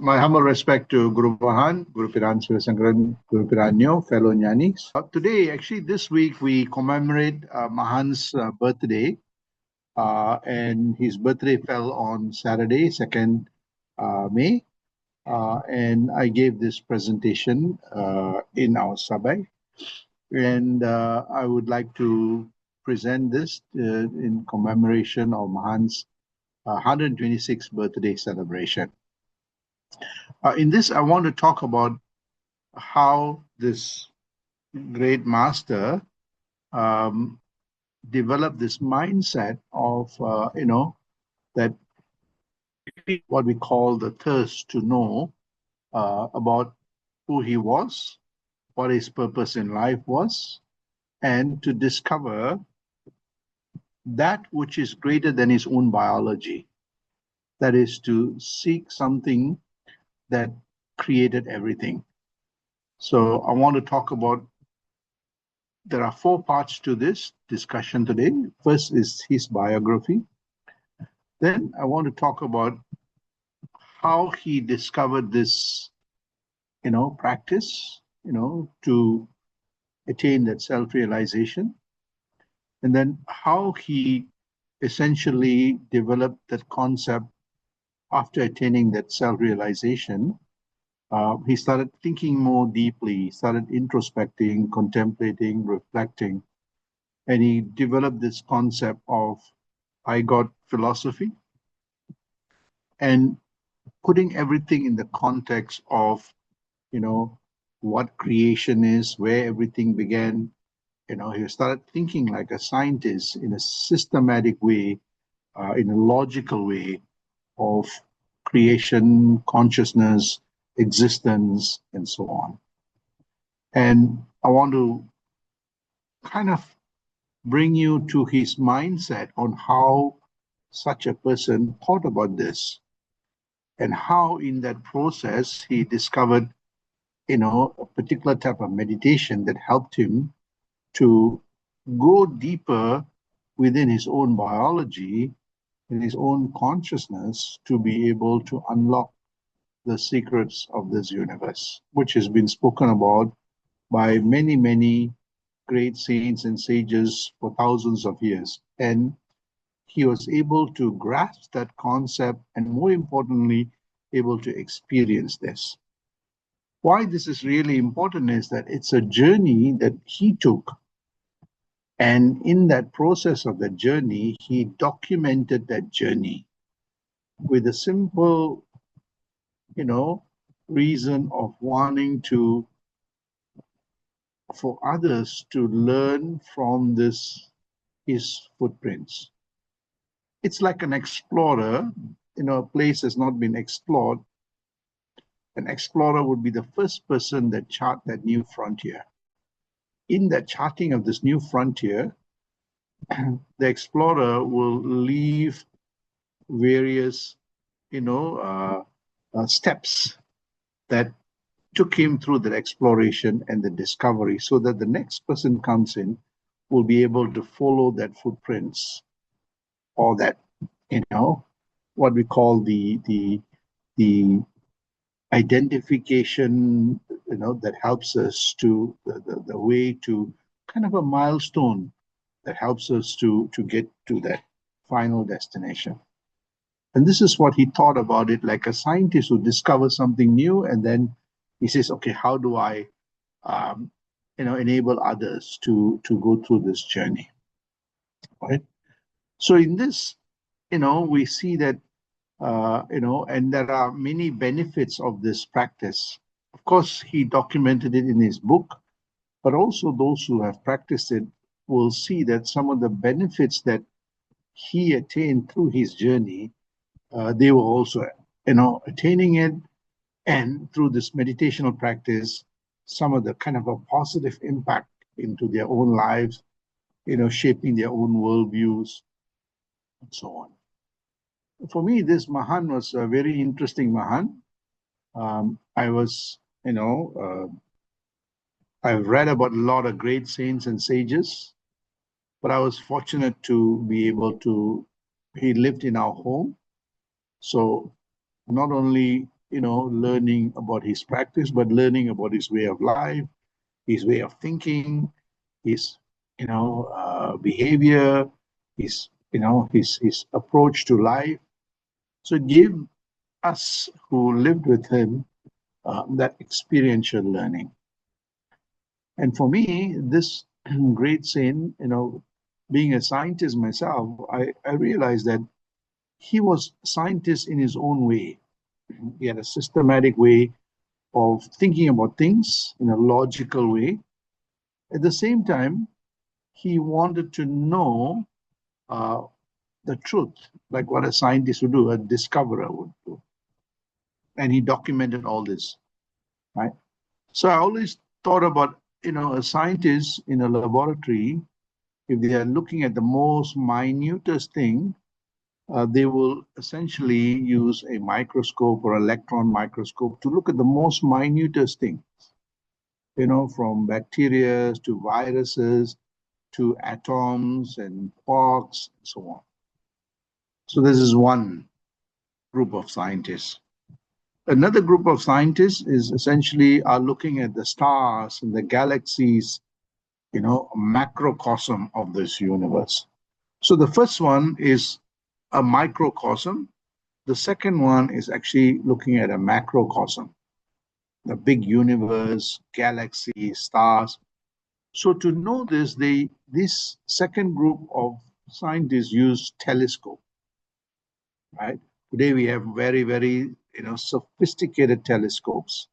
My humble respect to Guru Mahan, Guru Piran Sivasankaran, Guru Piranyo, fellow Jnanis. Today, actually, this week, we commemorate Mahan's birthday. And his birthday fell on Saturday, 2nd May. And I gave this presentation in our Sabai. And I would like to present this in commemoration of Mahan's 126th birthday celebration. In this, I want to talk about how this great master developed this mindset of, that what we call the thirst to know about who he was, what his purpose in life was, and to discover that which is greater than his own biology. That is to seek something that created everything. So I want to talk about, there are 4 parts to this discussion today. First is his biography. Then I want to talk about how he discovered this, practice, to attain that self-realization. And then how he essentially developed that concept after attaining that self-realization. He started thinking more deeply, started introspecting, contemplating, reflecting, and he developed this concept of I God philosophy and putting everything in the context of, what creation is, where everything began. He started thinking like a scientist in a systematic way, in a logical way of creation, consciousness, existence, and so on. And I want to kind of bring you to his mindset on how such a person thought about this and how in that process he discovered, a particular type of meditation that helped him to go deeper within his own biology and his own consciousness to be able to unlock the secrets of this universe, which has been spoken about by many, many great saints and sages for thousands of years. And he was able to grasp that concept and, more importantly, able to experience this. Why this is really important is that it's a journey that he took. And in that process of the journey, he documented that journey with a simple, reason of wanting for others to learn from his footprints. It's like an explorer, a place has not been explored. An explorer would be the first person that chart that new frontier. In that charting of this new frontier, the explorer will leave various, steps that took him through that exploration and the discovery, so that the next person comes in will be able to follow that footprints, or that, what we call the identification, that helps us to the way to kind of a milestone that helps us to get to that final destination. And this is what he thought about it, like a scientist who discovers something new, and then he says, okay, how do I, enable others to go through this journey, right? So in this, we see that, and there are many benefits of this practice. Of course, he documented it in his book, but also those who have practiced it will see that some of the benefits that he attained through his journey, they were also, attaining it. And through this meditational practice, some of the kind of a positive impact into their own lives, shaping their own worldviews, and so on. For me, this Mahan was a very interesting Mahan. I was, I've read about a lot of great saints and sages, but I was fortunate to be able to, he lived in our home. So not only, learning about his practice, but learning about his way of life, his way of thinking, his, behavior, his approach to life. So it gave us who lived with him that experiential learning. And for me, this great saint, being a scientist myself, I realized that he was a scientist in his own way. He had a systematic way of thinking about things in a logical way. At the same time, he wanted to know uh, the truth, like what a scientist would do, a discoverer would do. And he documented all this, right? So I always thought about, a scientist in a laboratory, if they are looking at the most minutest thing, they will essentially use a microscope or electron microscope to look at the most minutest thing, from bacteria to viruses to atoms and quarks and so on. So this is one group of scientists. Another group of scientists is essentially are looking at the stars and the galaxies, a macrocosm of this universe. So the first one is a microcosm. The second one is actually looking at a macrocosm, the big universe, galaxies, stars. So to know this second group of scientists use telescope, right? Today we have very, very, sophisticated telescopes,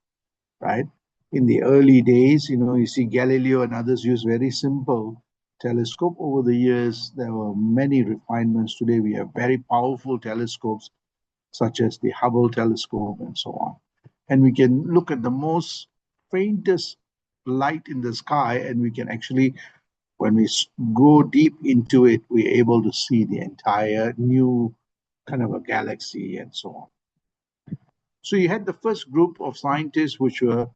right? In the early days, you see Galileo and others use very simple telescope. Over the years, there were many refinements. Today we have very powerful telescopes, such as the Hubble telescope and so on. And we can look at the most faintest light in the sky, and we can actually, when we go deep into it, we're able to see the entire new kind of a galaxy and so on. So you had the first group of scientists which were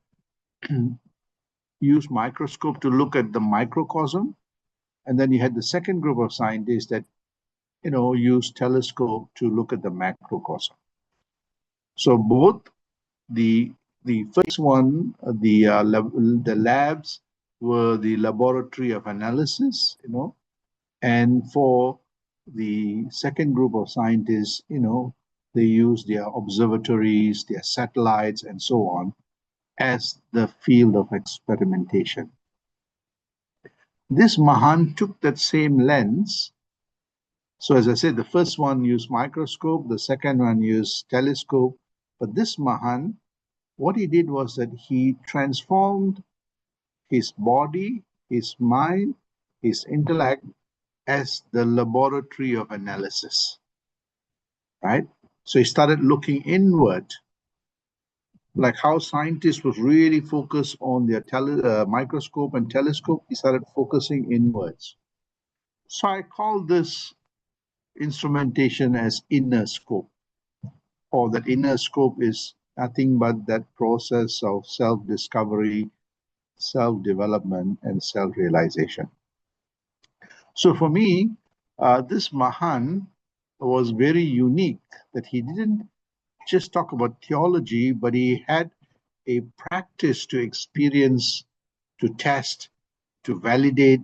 use microscope to look at the microcosm, and then you had the second group of scientists that use telescope to look at the macrocosm. So both the first one, the labs were the laboratory of analysis, and for the second group of scientists, they use their observatories, their satellites, and so on as the field of experimentation. This Mahan took that same lens. So as I said, the first one used microscope, the second one used telescope. But this Mahan, what he did was that he transformed his body, his mind, his intellect as the laboratory of analysis, right? So he started looking inward, like how scientists was really focused on their microscope and telescope. He started focusing inwards. So I call this instrumentation as inner scope, or that inner scope is nothing but that process of self-discovery, self-development, and self-realization. So for me, this Mahan was very unique, that he didn't just talk about theology, but he had a practice to experience, to test, to validate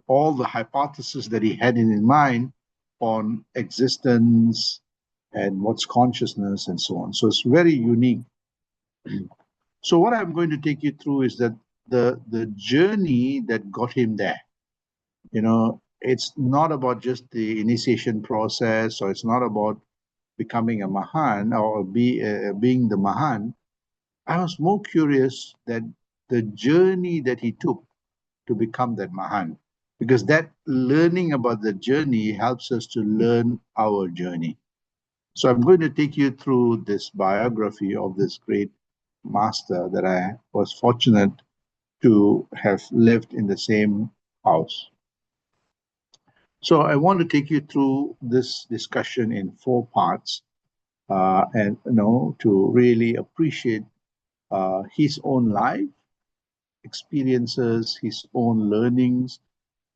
all the hypotheses that he had in his mind on existence and what's consciousness and so on. So it's very unique. So what I'm going to take you through is that the journey that got him there. It's not about just the initiation process, or it's not about becoming a Mahan or being the Mahan. I was more curious that the journey that he took to become that Mahan, because that learning about the journey helps us to learn our journey. So I'm going to take you through this biography of this great master that I was fortunate to have lived in the same house. So I want to take you through this discussion in 4 parts, and to really appreciate his own life experiences, his own learnings,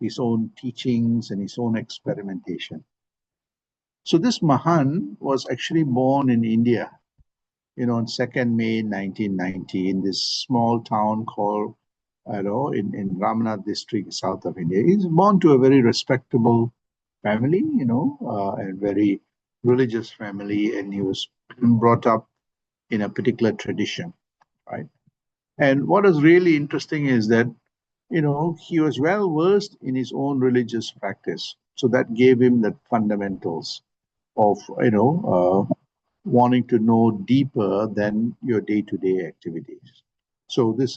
his own teachings, and his own experimentation. So this Mahan was actually born in India, on 2nd May 1990 in this small town called, in Ramnath district, south of India. He's born to a very respectable family, a very religious family, and he was brought up in a particular tradition, right? And what is really interesting is that, he was well versed in his own religious practice. So that gave him the fundamentals of, wanting to know deeper than your day-to-day activities. So he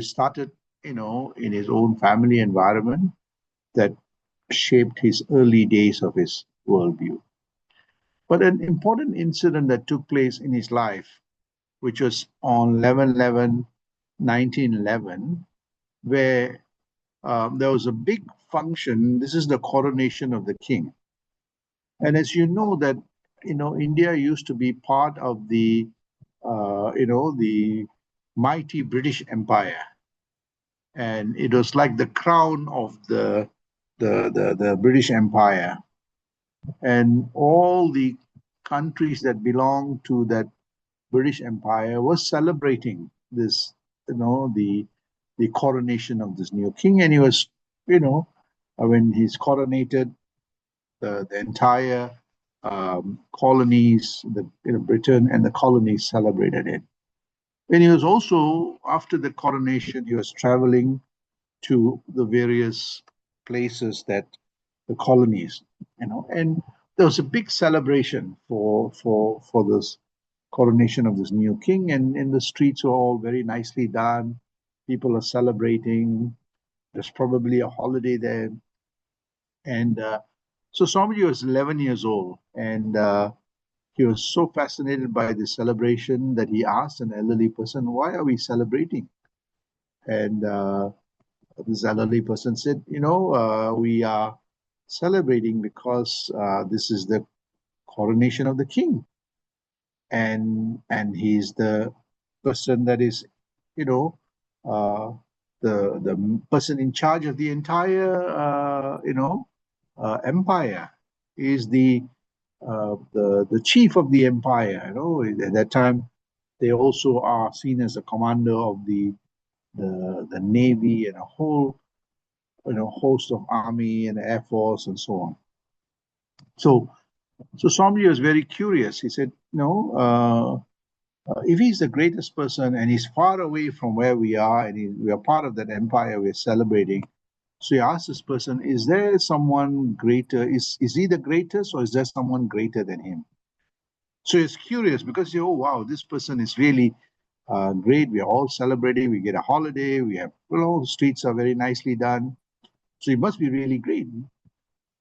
started, in his own family environment that shaped his early days of his worldview. But an important incident that took place in his life, which was on 1911, where there was a big function. This is the coronation of the king. And as you know that, India used to be part of the mighty British Empire. And it was like the crown of the British Empire. And all the countries that belonged to that British Empire was celebrating this, the coronation of this new king. And he was, when he's coronated, the entire colonies, Britain and the colonies celebrated it. And he was also, after the coronation, he was traveling to the various places that the colonies, and there was a big celebration for this coronation of this new king, and the streets were all very nicely done. People are celebrating. There's probably a holiday there, and so Swamiji was 11 years old, and he was so fascinated by the celebration that he asked an elderly person, "Why are we celebrating?" And this elderly person said, we are celebrating because this is the coronation of the king, and he's the person that is, you know, uh, the person in charge of the entire, empire. Is the chief of the empire. At that time, they also are seen as a commander of the navy and a whole host of army and air force and so on. So Swamiji was very curious. He said, if he's the greatest person and he's far away from where we are and we are part of that empire we're celebrating, so he asked this person, is there someone greater? Is he the greatest, or is there someone greater than him? So he's curious because, oh, wow, this person is really great. We are all celebrating. We get a holiday. We have, the streets are very nicely done. So he must be really great.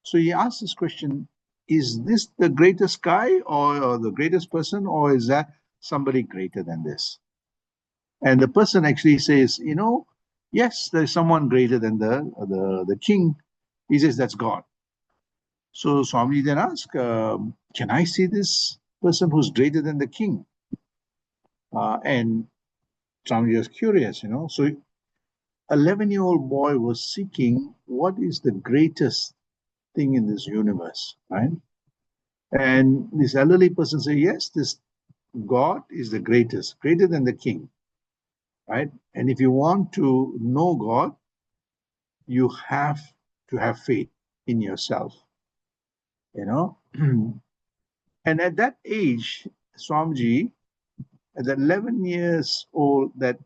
So he asked this question, is this the greatest guy or the greatest person, or is that somebody greater than this? And the person actually says, yes, there's someone greater than the king. He says, that's God. So Swami then asked, can I see this person who's greater than the king? And Swami was curious, So 11-year-old boy was seeking what is the greatest thing in this universe, right? And this elderly person said, yes, this God is the greatest, greater than the king, right? And if you want to know God, you have to have faith in yourself, And at that age, Swamiji, at that 11 years old, that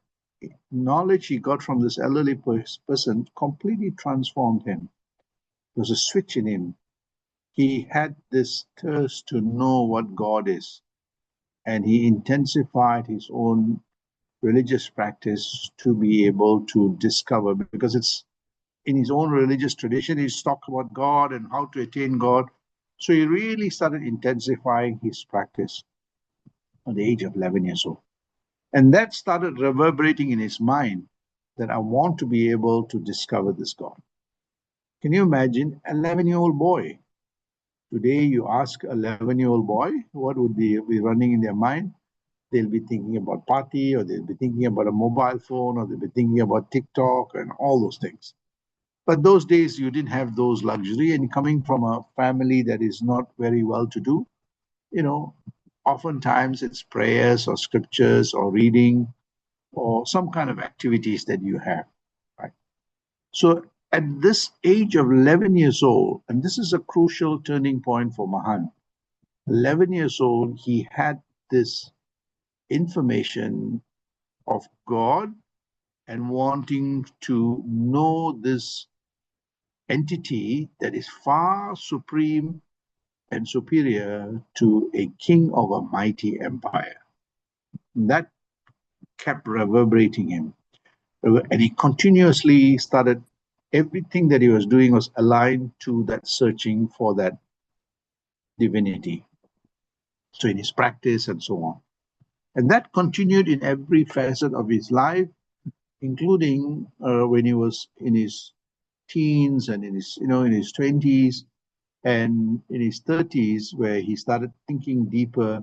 knowledge he got from this elderly person completely transformed him. There was a switch in him. He had this thirst to know what God is, and he intensified his own religious practice to be able to discover, because it's in his own religious tradition, he's talked about God and how to attain God. So he really started intensifying his practice at the age of 11 years old. And that started reverberating in his mind that I want to be able to discover this God. Can you imagine? 11-year-old boy. Today, you ask an 11-year-old boy, what would be running in their mind? They'll be thinking about party, or they'll be thinking about a mobile phone, or they'll be thinking about TikTok and all those things. But those days, you didn't have those luxury. And coming from a family that is not very well to do, Oftentimes it's prayers or scriptures or reading or some kind of activities that you have, right? So at this age of 11 years old, and this is a crucial turning point for Mahan, 11 years old, he had this information of God and wanting to know this entity that is far supreme and superior to a king of a mighty empire. That kept reverberating him. And he continuously started, everything that he was doing was aligned to that searching for that divinity. So in his practice and so on. And that continued in every facet of his life, including when he was in his teens and in his, in his 20s and in his 30s, where he started thinking deeper.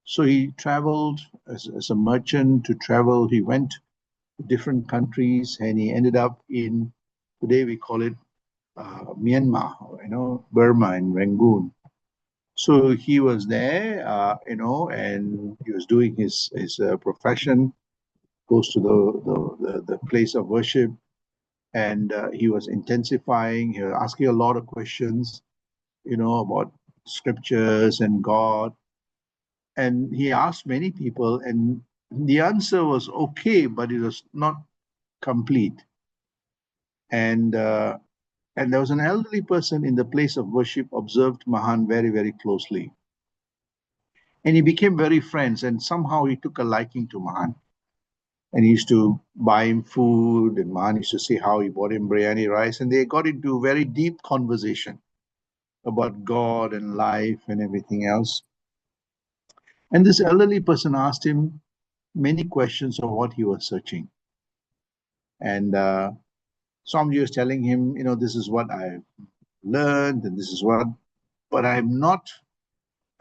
So he traveled as a merchant to travel. He went to different countries and he ended up in, today we call it Myanmar, Burma in Rangoon. So he was there, and he was doing his profession, goes to the place of worship, and he was intensifying, he was asking a lot of questions, about scriptures and God. And he asked many people, and the answer was okay, but it was not complete. And there was an elderly person in the place of worship observed Mahan very, very closely. And he became very friends, and somehow he took a liking to Mahan. And he used to buy him food, and Mahan used to see how he bought him biryani rice, and they got into very deep conversation about God and life and everything else. And this elderly person asked him many questions of what he was searching. And Swamiji was telling him, this is what I've learned, and this is what, but I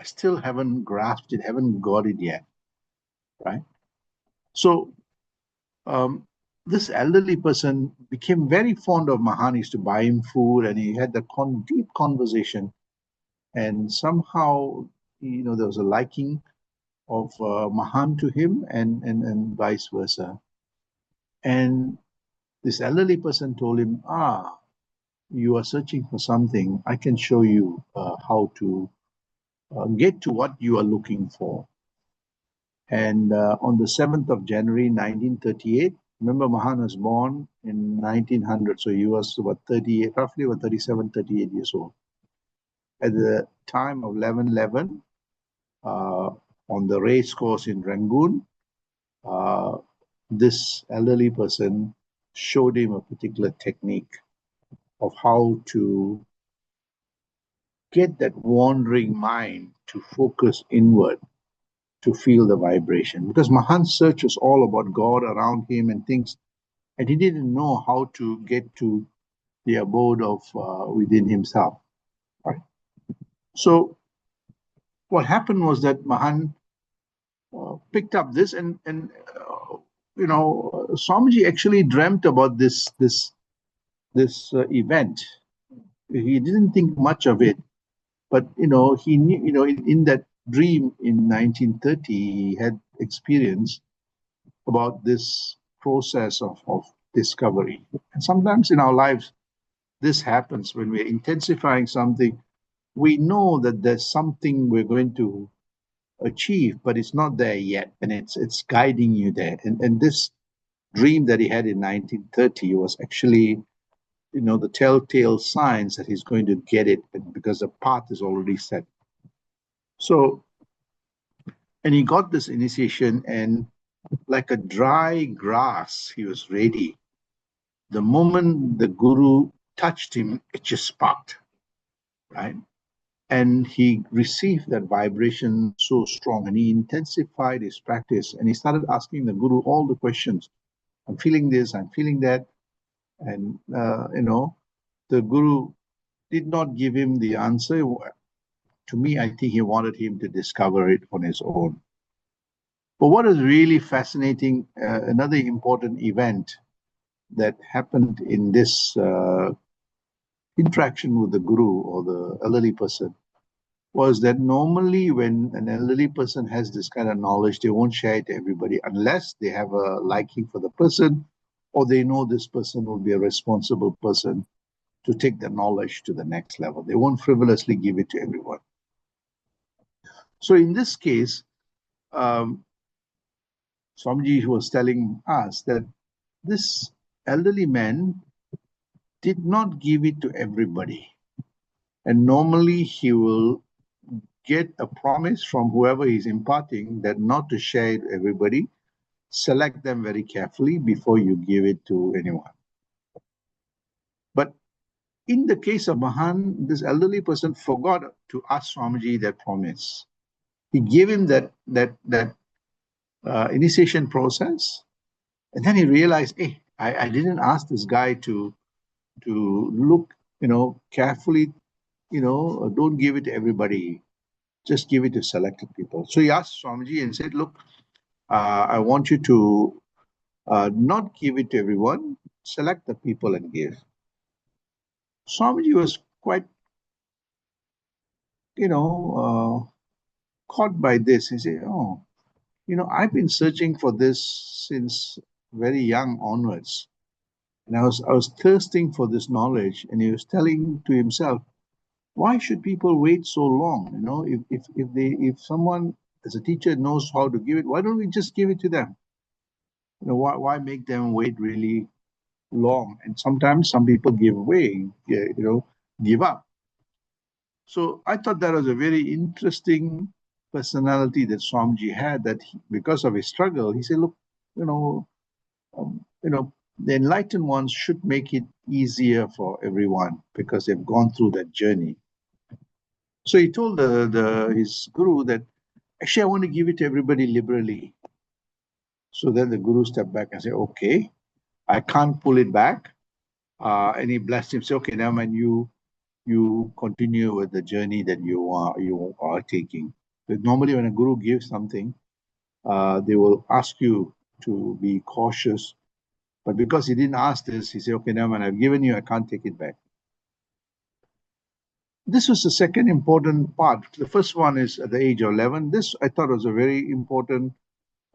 still haven't grasped it, haven't got it yet, right? So this elderly person became very fond of Mahan. He used to buy him food, and he had the deep conversation. And somehow, there was a liking of Mahan to him, and vice versa. And this elderly person told him, you are searching for something. I can show you how to get to what you are looking for. And on the 7th of January, 1938, remember Mahan was born in 1900, so he was about 38, roughly about 37, 38 years old. At the time of 11/11, on the race course in Rangoon, this elderly person showed him a particular technique of how to get that wandering mind to focus inward, to feel the vibration. Because Mahan's search was all about God around him and things, and he didn't know how to get to the abode of within himself. Right? So what happened was that Mahan picked up this, and Swamiji actually dreamt about this event. He didn't think much of it, but he knew, in that dream in 1930, he had experience about this process of discovery. And sometimes in our lives, this happens when we're intensifying something. We know that there's something we're going to achieve, but it's not there yet, and it's guiding you there. And this dream that he had in 1930 was actually, the telltale signs that he's going to get it, because the path is already set. So, and he got this initiation, and like a dry grass, he was ready. The moment the guru touched him, it just sparked, right? And he received that vibration so strong, and he intensified his practice, and he started asking the guru all the questions. I'm feeling this, I'm feeling that. And, the guru did not give him the answer. To me, I think he wanted him to discover it on his own. But what is really fascinating, another important event that happened in this interaction with the guru or the elderly person, was that normally when an elderly person has this kind of knowledge, they won't share it to everybody unless they have a liking for the person or they know this person will be a responsible person to take the knowledge to the next level. They won't frivolously give it to everyone. So in this case, Swamiji was telling us that this elderly man did not give it to everybody. And normally he will get a promise from whoever he's imparting that not to share it to everybody. Select them very carefully before you give it to anyone. But in the case of Mahan, this elderly person forgot to ask Swamiji that promise. He gave him that initiation process, and then he realized, hey, I didn't ask this guy to look, carefully, don't give it to everybody. Just give it to selected people. So he asked Swamiji and said, look, I want you to not give it to everyone, select the people and give. Swamiji was quite, caught by this. He said, oh, I've been searching for this since very young onwards. And I was thirsting for this knowledge. And he was telling to himself, why should people wait so long? If someone as a teacher knows how to give it, why don't we just give it to them? Why make them wait really long? And sometimes some people give away, give up. So I thought that was a very interesting personality that Swamiji had. That because of his struggle, he said, "Look, the enlightened ones should make it easier for everyone because they've gone through that journey." So he told his guru that actually I want to give it to everybody liberally. So then the guru stepped back and said, "Okay, I can't pull it back." And he blessed him. Say, "Okay, now man, you continue with the journey that you are taking." But normally, when a guru gives something, they will ask you to be cautious. But because he didn't ask this, he said, "Okay, now man, I've given you, I can't take it back." This was the second important part. The first one is at the age of 11. This I thought was a very important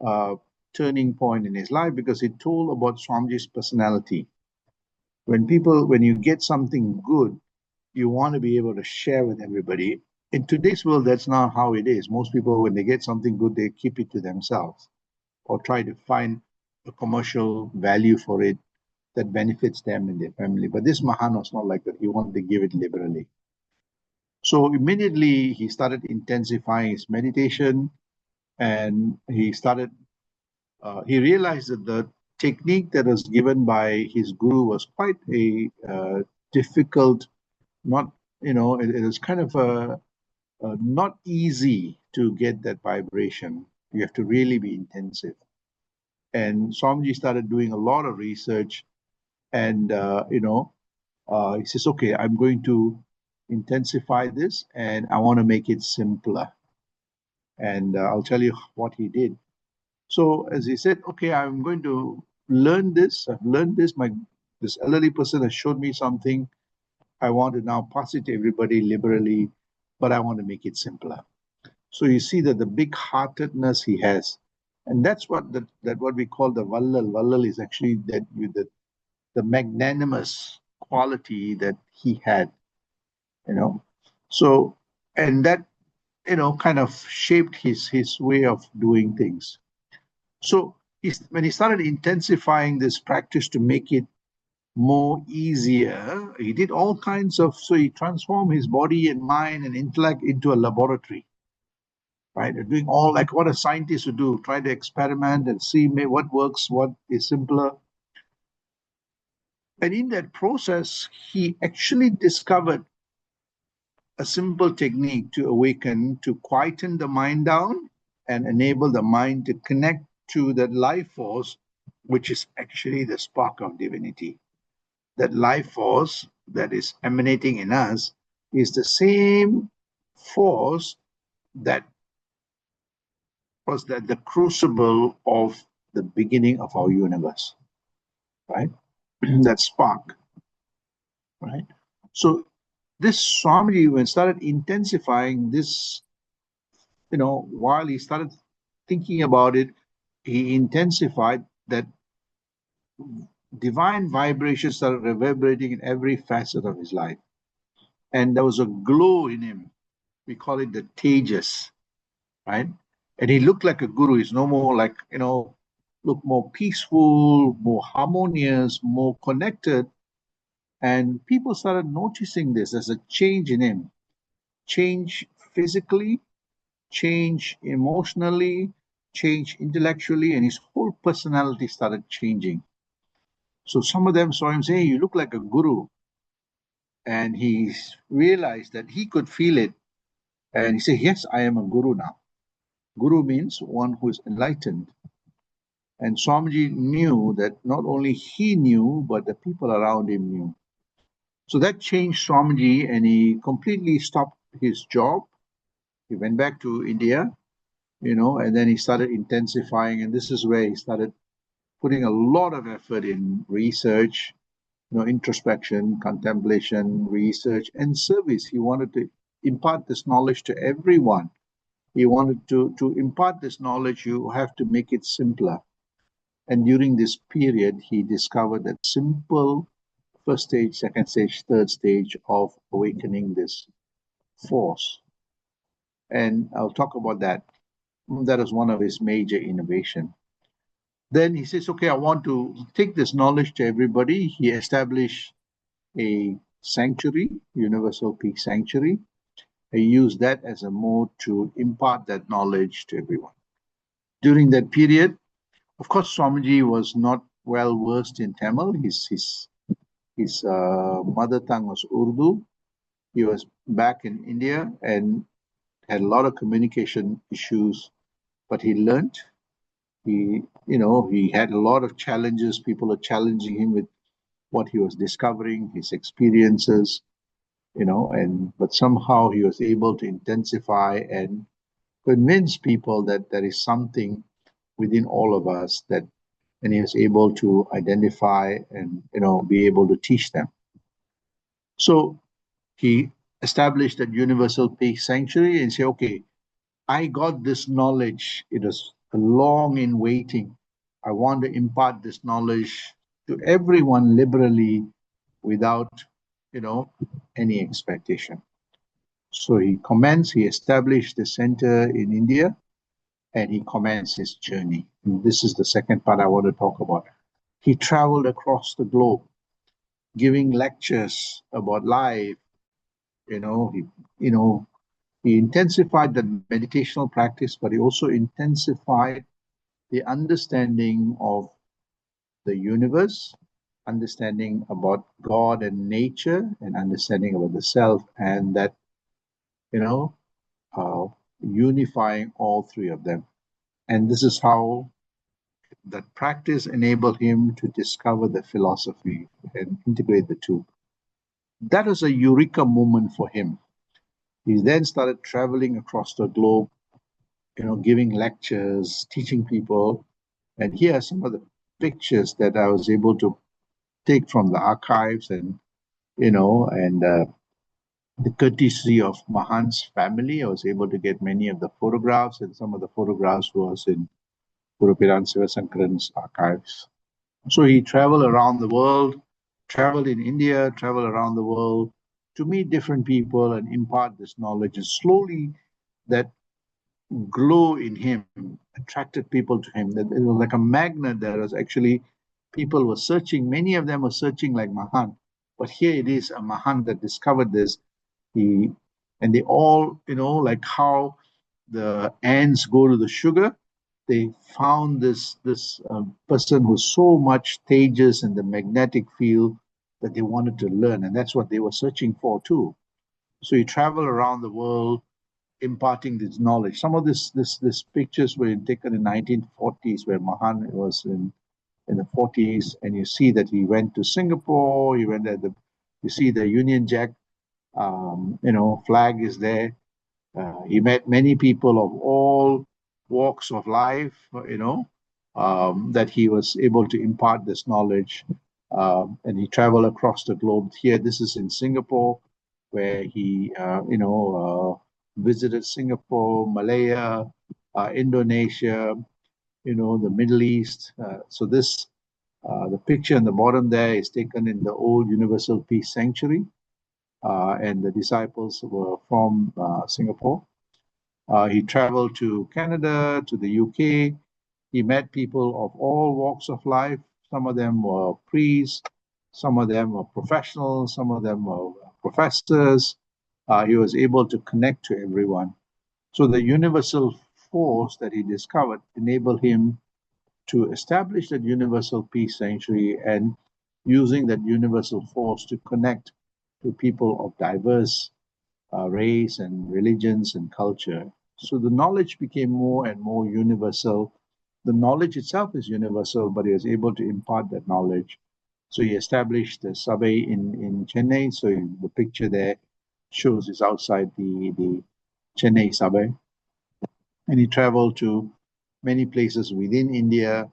uh, turning point in his life because it told about Swamiji's personality. When you get something good, you want to be able to share with everybody. In today's world, that's not how it is. Most people, when they get something good, they keep it to themselves or try to find a commercial value for it that benefits them and their family. But this Mahan was not like that. He wanted to give it liberally. So immediately he started intensifying his meditation, and he realized that the technique that was given by his guru was quite a difficult, not, it was kind of not easy to get that vibration. You have to really be intensive. And Swamiji started doing a lot of research, and he says, "Okay, I'm going to intensify this, and I want to make it simpler." And I'll tell you what he did. So as he said, "Okay, I'm going to learn this. I've learned this. This elderly person has showed me something. I want to now pass it to everybody liberally, but I want to make it simpler." So you see that the big-heartedness he has, and that's what what we call the vallal. Vallal is actually the magnanimous quality that he had, you know. So, and that, kind of shaped his way of doing things. So when he started intensifying this practice to make it more easier, he did all kinds of, so he transformed his body and mind and intellect into a laboratory, right? Doing all like what a scientist would do, try to experiment and see what works, what is simpler. And in that process, he actually discovered a simple technique to awaken, to quieten the mind down and enable the mind to connect to that life force, which is actually the spark of divinity. That life force that is emanating in us is the same force that was the crucible of the beginning of our universe, right? That spark, right? So this Swamiji, when started intensifying this, while he started thinking about it, he intensified that divine vibration started reverberating in every facet of his life. And there was a glow in him. We call it the Tejas, right? And he looked like a guru. He's no more like, look more peaceful, more harmonious, more connected. And people started noticing this as a change in him, change physically, change emotionally, change intellectually, and his whole personality started changing. So some of them saw him say, hey, you look like a guru. And he realized that he could feel it. And he said, yes, I am a guru now. Guru means one who is enlightened. And Swamiji knew that not only he knew, but the people around him knew. So that changed Swamiji, and he completely stopped his job. He went back to India, and then he started intensifying. And this is where he started putting a lot of effort in research, introspection, contemplation, research, and service. He wanted to impart this knowledge to everyone. He wanted to impart this knowledge, you have to make it simpler. And during this period, he discovered that simple first stage, second stage, third stage of awakening this force. And I'll talk about that. That is one of his major innovations. Then he says, okay, I want to take this knowledge to everybody. He established a sanctuary, Universal Peace Sanctuary. He used that as a mode to impart that knowledge to everyone. During that period, of course, Swamiji was not well versed in Tamil. His mother tongue was Urdu. He was back in India and had a lot of communication issues, but he learned. He had a lot of challenges. People are challenging him with what he was discovering, his experiences, but somehow he was able to intensify and convince people that there is something within all of us and he was able to identify and, be able to teach them. So he established that Universal Peace Sanctuary and said, okay, I got this knowledge. It was long in waiting. I want to impart this knowledge to everyone liberally without, any expectation. So he established the center in India and he commenced his journey. And this is the second part I want to talk about. He traveled across the globe, giving lectures about life. He intensified the meditational practice, but he also intensified the understanding of the universe, understanding about God and nature, and understanding about the self, and that, unifying all three of them. And this is how that practice enabled him to discover the philosophy and integrate the two. That was a eureka moment for him. He then started traveling across the globe, giving lectures, teaching people. And here are some of the pictures that I was able to take from the archives and the courtesy of Mahan's family. I was able to get many of the photographs, and some of the photographs was in Guru Piran Sivasankaran's archives. So he traveled around the world, traveled in India, traveled around the world to meet different people and impart this knowledge. And slowly that glow in him attracted people to him. That it was like a magnet. There was actually people were searching. Many of them were searching like Mahan, but here it is a Mahan that discovered this. And they all, like how the ants go to the sugar. They found this person who's so much tejas in the magnetic field that they wanted to learn, and that's what they were searching for too. So he traveled around the world imparting this knowledge. Some of this pictures were taken in 1940s, where Mahan was in the 40s, and you see that he went to Singapore. He went there. You see the Union Jack, flag is there. He met many people of all walks of life, that he was able to impart this knowledge. And he traveled across the globe. Here, this is in Singapore, where he, visited Singapore, Malaya, Indonesia, the Middle East. The picture in the bottom there is taken in the old Universal Peace Sanctuary, and the disciples were from Singapore. He traveled to Canada, to the UK. He met people of all walks of life. Some of them were priests, some of them were professionals, some of them were professors. He was able to connect to everyone. So the universal force that he discovered enabled him to establish that universal peace sanctuary, and using that universal force to connect to people of diverse race and religions and culture. So the knowledge became more and more universal. The knowledge itself is universal, but he was able to impart that knowledge. So he established the Sabai in Chennai. So the picture there shows is outside the Chennai Sabai. And he traveled to many places within India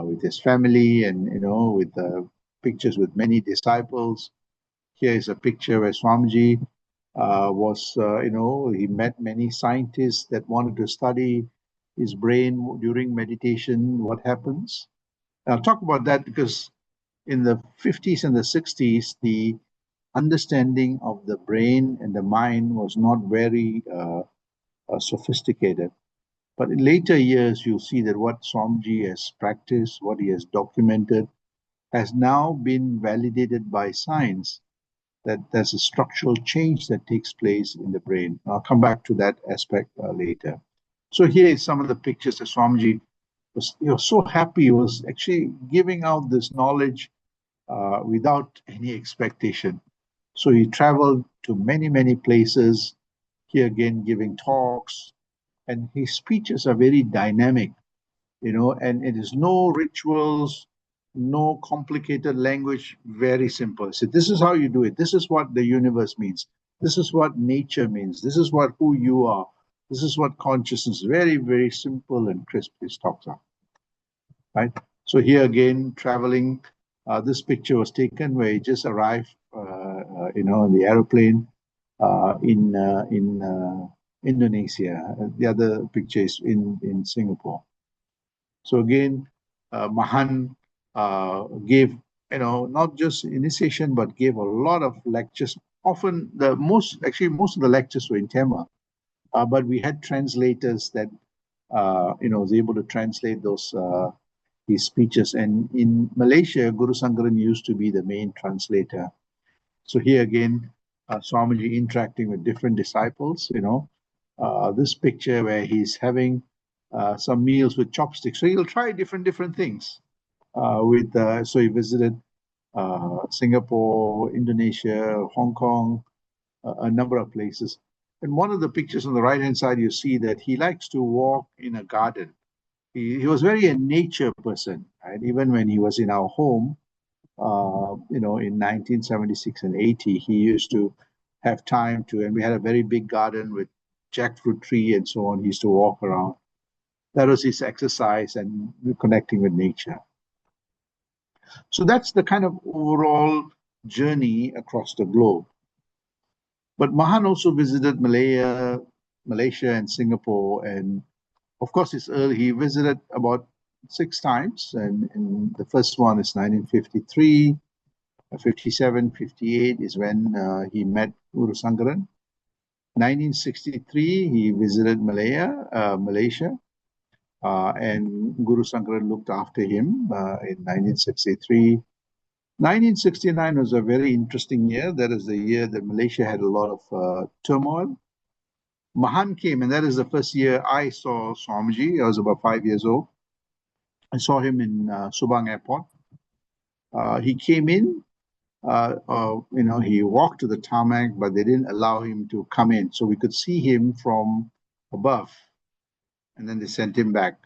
with his family, and with pictures with many disciples. Here is a picture where Swamiji he met many scientists that wanted to study his brain during meditation, what happens. And I'll talk about that because in the 50s and the 60s, the understanding of the brain and the mind was not very sophisticated. But in later years, you'll see that what Swamiji has practiced, what he has documented, has now been validated by science, that there's a structural change that takes place in the brain. I'll come back to that aspect later. So here is some of the pictures that Swamiji was so happy. He was actually giving out this knowledge without any expectation. So he traveled to many, many places, here again giving talks, and his speeches are very dynamic, and it is no rituals, no complicated language, very simple. So this is how you do it. This is what the universe means. This is what nature means. This is what who you are. This is what consciousness. Very, very simple and crisp his talks are. Right. So here again, traveling. This picture was taken where he just arrived, in the aeroplane in Indonesia. The other picture is in Singapore. So again, Mahan gave, not just initiation, but gave a lot of lectures. Often most of the lectures were in Tamil, but we had translators that, was able to translate those his speeches. And in Malaysia, Guru Sangharan used to be the main translator. So here again, Swamiji interacting with different disciples, this picture where he's having some meals with chopsticks. So he'll try different things. So he visited Singapore, Indonesia, Hong Kong, a number of places. And one of the pictures on the right-hand side, you see that he likes to walk in a garden. He was very a nature person, right? Even when he was in our home, in 1976 and 80, he used to have time to, and we had a very big garden with jackfruit tree and so on. He used to walk around. That was his exercise and connecting with nature. So that's the kind of overall journey across the globe. But Mahan also visited Malaysia and Singapore. And of course, he visited about 6 times. And the first one is 1953. 57, 58 is when he met Guru Sangharan. 1963, he visited Malaysia. And Guru Sangharan looked after him in 1963. 1969 was a very interesting year. That is the year that Malaysia had a lot of turmoil. Mahan came, and that is the first year I saw Swamiji. I was about 5 years old. I saw him in Subang Airport. He came in, he walked to the tarmac, but they didn't allow him to come in. So we could see him from above. And then they sent him back,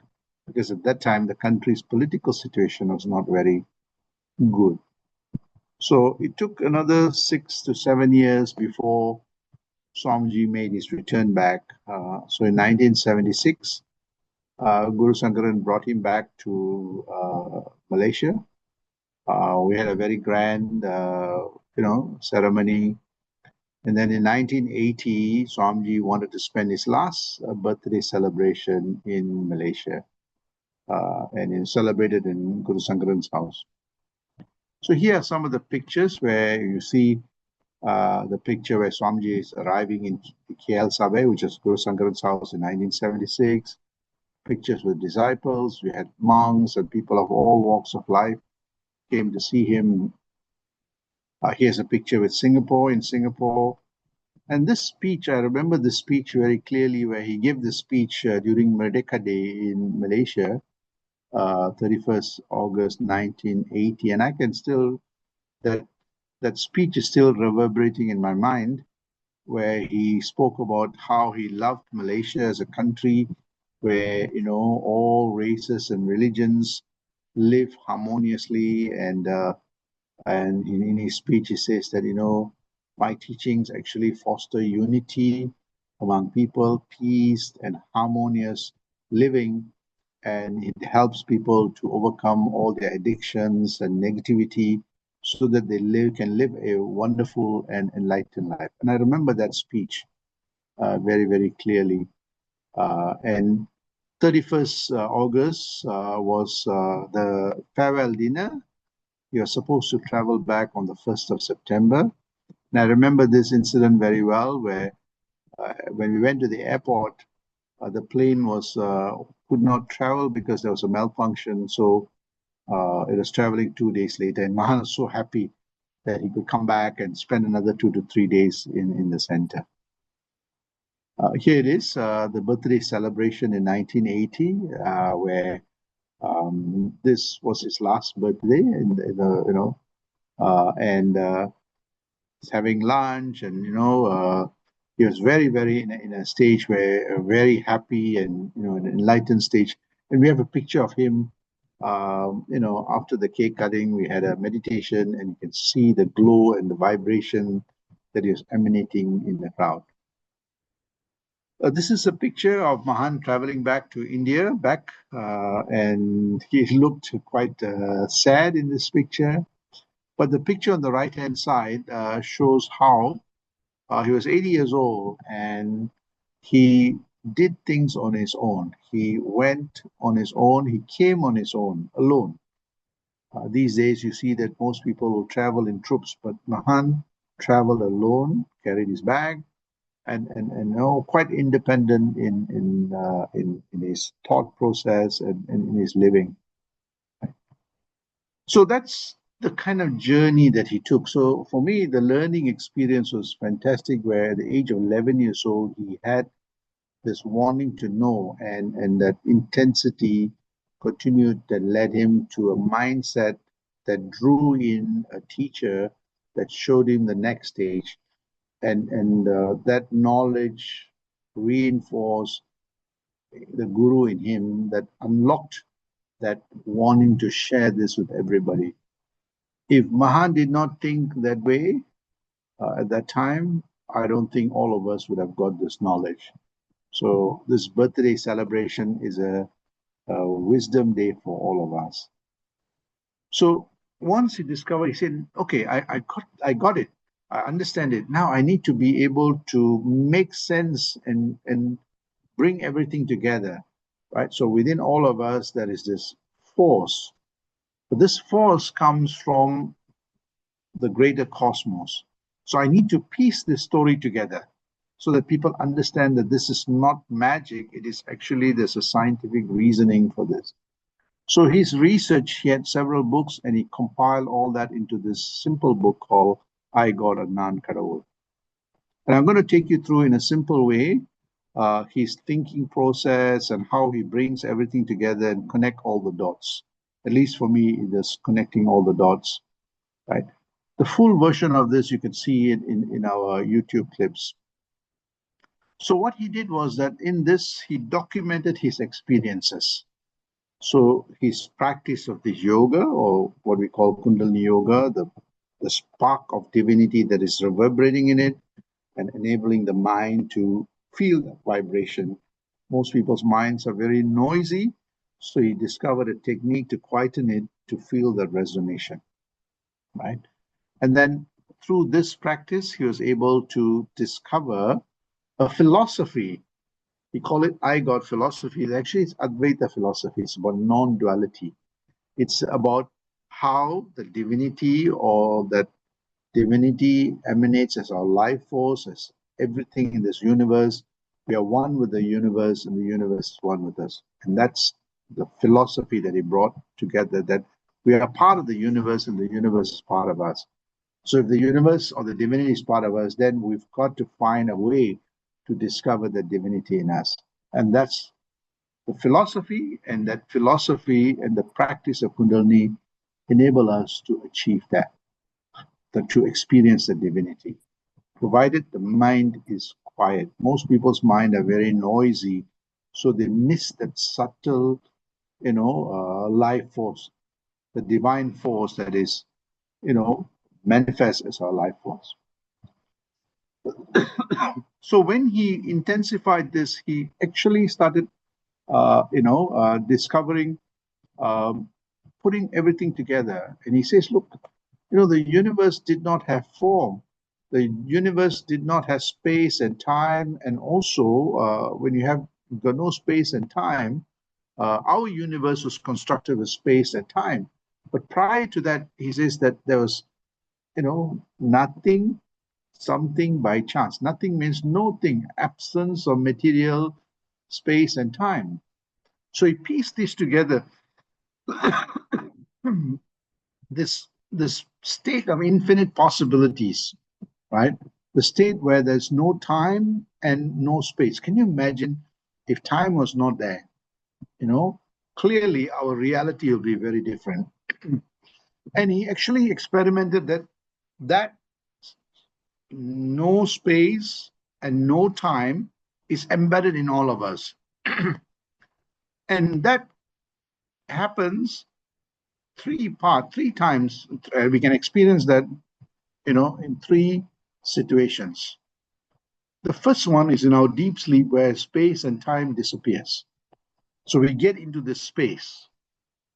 because at that time, the country's political situation was not very good. So it took another 6 to 7 years before Swamiji made his return back. So in 1976, Guru Sangharan brought him back to Malaysia. We had a very grand, ceremony. And then in 1980, Swamiji wanted to spend his last birthday celebration in Malaysia, and he celebrated in Guru Sankaran's house. So here are some of the pictures where you see the picture where Swamiji is arriving in KL Sabe, which is Guru Sankaran's house in 1976. Pictures with disciples. We had monks and people of all walks of life came to see him. Here's a picture with Singapore, in Singapore. And this speech, I remember this speech very clearly, where he gave the speech during Merdeka Day in Malaysia, 31st August 1980. And I can still, that speech is still reverberating in my mind, where he spoke about how he loved Malaysia as a country where, all races and religions live harmoniously. And in his speech, he says that, my teachings actually foster unity among people, peace and harmonious living. And it helps people to overcome all their addictions and negativity so that they can live a wonderful and enlightened life. And I remember that speech very, very clearly. And 31st August was the farewell dinner. You're supposed to travel back on the 1st of September. And I remember this incident very well, where when we went to the airport, the plane could not travel because there was a malfunction. So it was traveling 2 days later. And Mahan was so happy that he could come back and spend another 2 to 3 days in the center. Here it is, the birthday celebration in 1980, where this was his last birthday, and he's having lunch, and he was very, very in a stage where very happy and an enlightened stage. And we have a picture of him. After the cake cutting, we had a meditation, and you can see the glow and the vibration that is emanating in the crowd. This is a picture of Mahan traveling back to India, and he looked quite sad in this picture. But the picture on the right-hand side shows how he was 80 years old and he did things on his own. He went on his own. He came on his own, alone. These days, you see that most people will travel in troops, but Mahan traveled alone, carried his bag, and quite independent in his thought process and in his living. So that's the kind of journey that he took. So for me, the learning experience was fantastic, where at the age of 11 years old, he had this wanting to know, and that intensity continued, that led him to a mindset that drew in a teacher that showed him the next stage. And that knowledge reinforced the guru in him, that unlocked that wanting to share this with everybody. If Mahan did not think that way at that time, I don't think all of us would have got this knowledge. So this birthday celebration is a wisdom day for all of us. So once he discovered, he said, okay, I got it. I understand it. Now I need to be able to make sense and bring everything together, right? So within all of us, there is this force. But this force comes from the greater cosmos. So I need to piece this story together so that people understand that this is not magic. It is actually, there's a scientific reasoning for this. So his research, he had several books, and he compiled all that into this simple book called I, God, and Nan Kadavul. And I'm going to take you through in a simple way his thinking process and how he brings everything together and connect all the dots. At least for me, it is connecting all the dots, right? The full version of this, you can see it in our YouTube clips. So what he did was that in this, he documented his experiences. So his practice of this yoga, or what we call Kundalini Yoga, the spark of divinity that is reverberating in it and enabling the mind to feel that vibration. Most people's minds are very noisy, so he discovered a technique to quieten it, to feel that resonation, right? And then through this practice, he was able to discover a philosophy. We call it I God philosophy. Actually, it's Advaita philosophy. It's about non-duality. It's about how the divinity or that divinity emanates as our life force, as everything in this universe. We are one with the universe, and the universe is one with us. And that's the philosophy that he brought together, that we are part of the universe and the universe is part of us. So if the universe or the divinity is part of us, then we've got to find a way to discover the divinity in us. And that's the philosophy, and that philosophy and the practice of Kundalini enable us to achieve that, to experience the divinity, provided the mind is quiet. Most people's mind are very noisy, so they miss that subtle, life force, the divine force that is, manifests as our life force. So when he intensified this, he actually started, discovering, putting everything together. And he says, look, the universe did not have form. The universe did not have space and time. And also, when you have got no space and time, our universe was constructed with space and time. But prior to that, he says that there was, nothing, something by chance. Nothing means no thing, absence of material, space, and time. So he pieced this together. this state of infinite possibilities, right? The state where there's no time and no space. Can you imagine if time was not there? Clearly our reality will be very different. And he actually experimented that no space and no time is embedded in all of us. And that happens three times. We can experience that, in three situations. The first one is in our deep sleep, where space and time disappears. So we get into this space.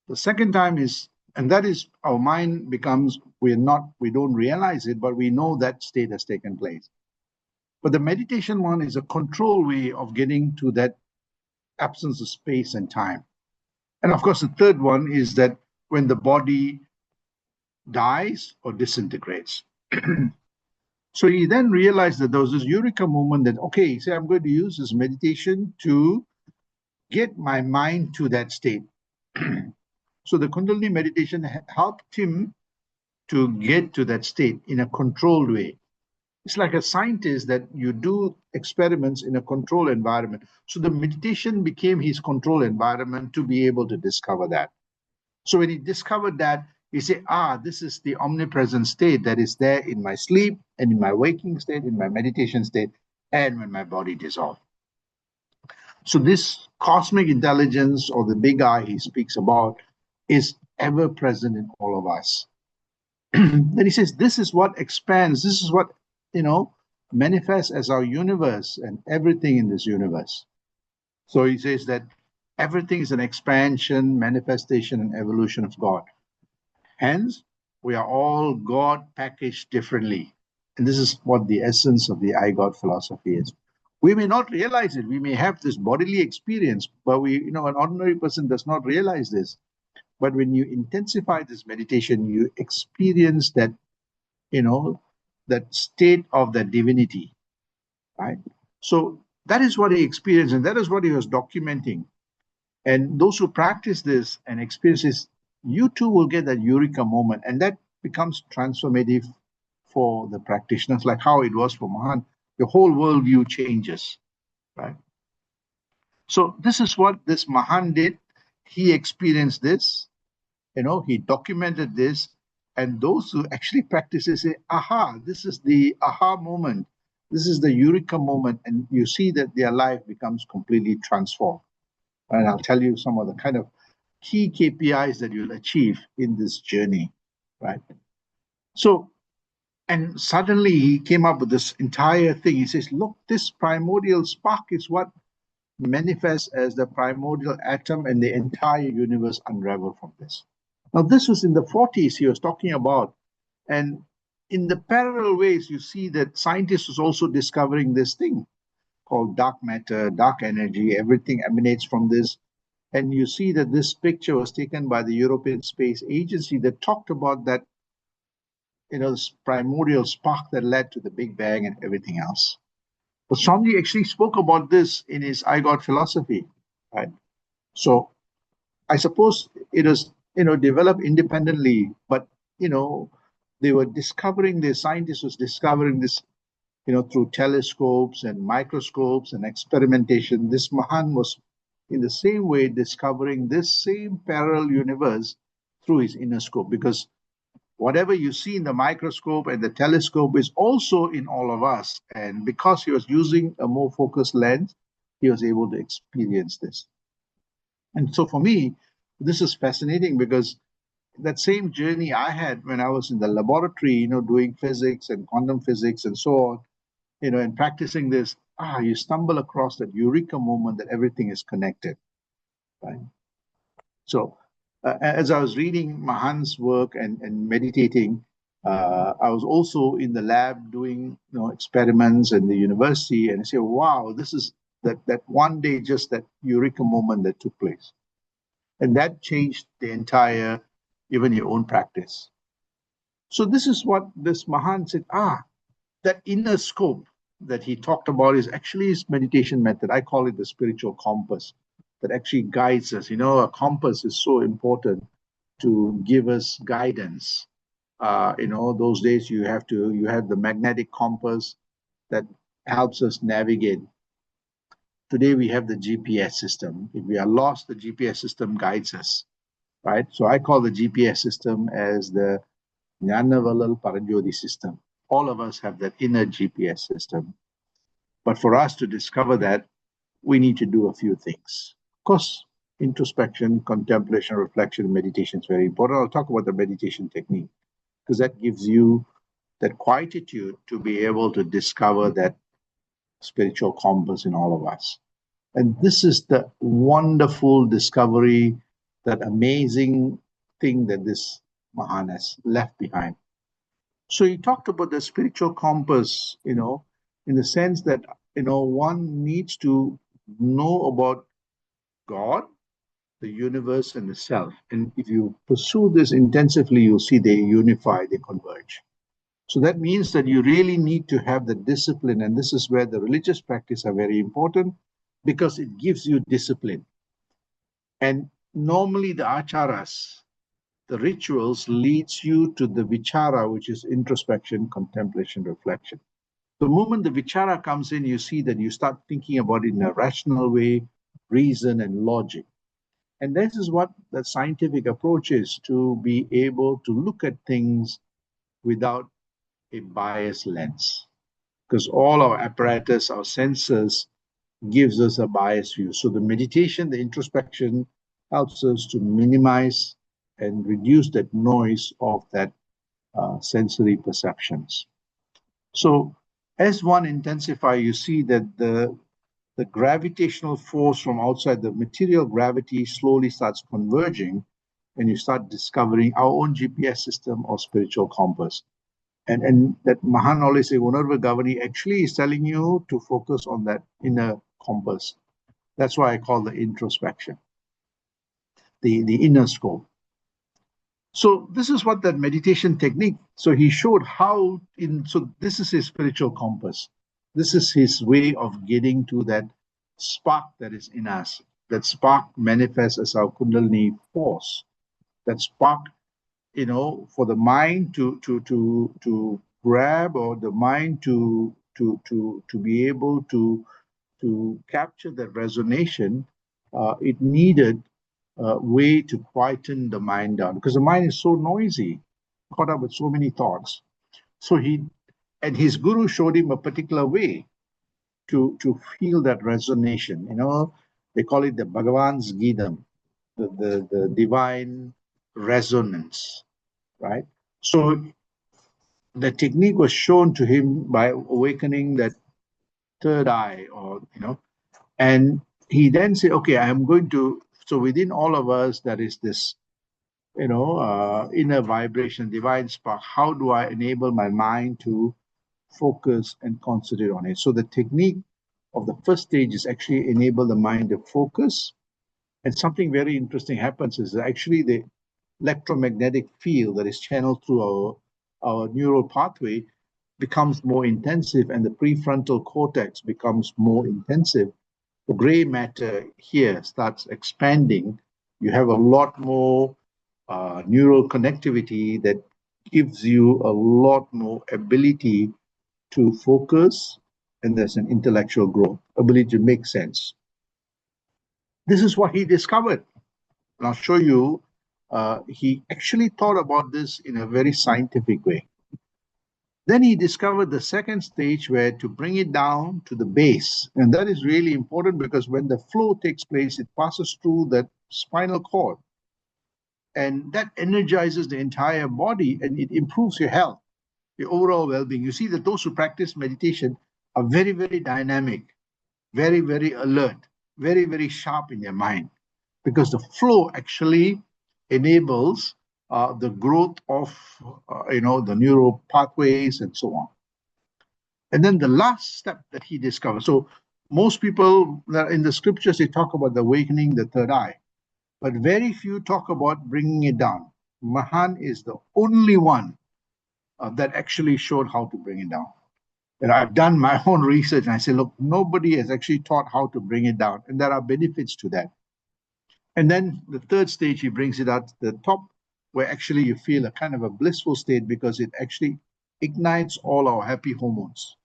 The second time is, and that is our mind becomes, we don't realize it, but we know that state has taken place. But the meditation one is a control way of getting to that absence of space and time. And of course, the third one is that when the body dies or disintegrates. So he then realized that there was this eureka moment that, okay, say I'm going to use this meditation to get my mind to that state. So the Kundalini meditation helped him to get to that state in a controlled way. It's like a scientist that you do experiments in a controlled environment. So the meditation became his control environment to be able to discover that. So when he discovered that, he said, this is the omnipresent state that is there in my sleep and in my waking state, in my meditation state, and when my body dissolves. So this cosmic intelligence, or the big I he speaks about, is ever present in all of us. Then he says, this is what expands, this is what, manifests as our universe and everything in this universe. So he says that everything is an expansion, manifestation, and evolution of God. Hence, we are all God packaged differently. And this is what the essence of the I God philosophy is. We may not realize it. We may have this bodily experience, but an ordinary person does not realize this. But when you intensify this meditation, you experience that, that state of that divinity, right? So that is what he experienced, and that is what he was documenting. And those who practice this and experience this, you too will get that eureka moment, and that becomes transformative for the practitioners, like how it was for Mahan. The whole worldview changes, right? So this is what this Mahan did. He experienced this, he documented this, and those who actually practice it say, aha, this is the aha moment. This is the eureka moment, and you see that their life becomes completely transformed. And I'll tell you some of the kind of key KPIs that you'll achieve in this journey, right? So, and suddenly he came up with this entire thing. He says, look, this primordial spark is what manifests as the primordial atom, and the entire universe unraveled from this. Now, this was in the 40s he was talking about. And in the parallel ways, you see that scientists was also discovering this thing called dark matter, dark energy. Everything emanates from this. And you see that this picture was taken by the European Space Agency that talked about that, this primordial spark that led to the Big Bang and everything else. But Swami actually spoke about this in his I God philosophy, right? So I suppose it was, developed independently, but, you know, they were discovering, the scientists was discovering this, through telescopes and microscopes and experimentation. This Mahan was in the same way discovering this same parallel universe through his inner scope, because whatever you see in the microscope and the telescope is also in all of us. And because he was using a more focused lens, he was able to experience this. And so for me, this is fascinating because that same journey I had when I was in the laboratory, doing physics and quantum physics and so on, and practicing this, you stumble across that eureka moment that everything is connected, right? So as I was reading Mahan's work and meditating, I was also in the lab doing experiments in the university, and I said, wow, this is that one day, just that eureka moment that took place. And that changed the entire, even your own practice. So this is what this Mahan said, that inner scope that he talked about is actually his meditation method. I call it the spiritual compass that actually guides us. A compass is so important to give us guidance. Those days you have the magnetic compass that helps us navigate. Today we have the GPS system. If we are lost, the GPS system guides us, right? So I call the GPS system as the Jnanavalal Paranjodi system. All of us have that inner GPS system. But for us to discover that, we need to do a few things. Of course, introspection, contemplation, reflection, meditation is very important. I'll talk about the meditation technique because that gives you that quietude to be able to discover that spiritual compass in all of us. And this is the wonderful discovery, that amazing thing that this Mahan has left behind. So he talked about the spiritual compass, in the sense that, one needs to know about God, the universe, and the self. And if you pursue this intensively, you'll see they unify, they converge. So that means that you really need to have the discipline. And this is where the religious practice are very important because it gives you discipline. And normally the acharas, the rituals leads you to the vichara, which is introspection, contemplation, reflection. The moment the vichara comes in, you see that you start thinking about it in a rational way, reason and logic. And this is what the scientific approach is, to be able to look at things without a biased lens. Because all our apparatus, our senses, gives us a biased view. So the meditation, the introspection helps us to minimize and reduce that noise of that sensory perceptions. So as one intensify, you see that the gravitational force from outside, the material gravity slowly starts converging, and you start discovering our own GPS system or spiritual compass. And that Mahan always say, Unarva Gavani actually is telling you to focus on that inner compass. That's why I call the introspection, the inner scope. So this is what that meditation technique. So he showed how so this is his spiritual compass. This is his way of getting to that spark that is in us. That spark manifests as our Kundalini force. That spark, for the mind to grab, or the mind to be able to capture that resonation, it needed a way to quieten the mind down, because the mind is so noisy, caught up with so many thoughts. So his guru showed him a particular way to feel that resonation. They call it the Bhagavan's Geetam, the divine resonance, right? So the technique was shown to him by awakening that third eye, and he then said, okay, I am going to, so within all of us, there is this inner vibration, divine spark. How do I enable my mind to focus and concentrate on it? So the technique of the first stage is actually enable the mind to focus. And something very interesting happens is that actually the electromagnetic field that is channeled through our neural pathway becomes more intensive, and the prefrontal cortex becomes more intensive. The gray matter here starts expanding. You have a lot more neural connectivity that gives you a lot more ability to focus, and there's an intellectual growth, ability to make sense. This is what he discovered. And I'll show you, he actually thought about this in a very scientific way. Then he discovered the second stage where to bring it down to the base. And that is really important because when the flow takes place, it passes through that spinal cord. And that energizes the entire body and it improves your health, your overall well being. You see that those who practice meditation are very, very dynamic, very, very alert, very, very sharp in their mind because the flow actually enables the growth of the neural pathways and so on. And then the last step that he discovered. So most people in the scriptures, they talk about the awakening the third eye, but very few talk about bringing it down. Mahan is the only one that actually showed how to bring it down. And I've done my own research and I say, look, nobody has actually taught how to bring it down. And there are benefits to that. And then the third stage, he brings it out to the top, where actually you feel a kind of a blissful state because it actually ignites all our happy hormones,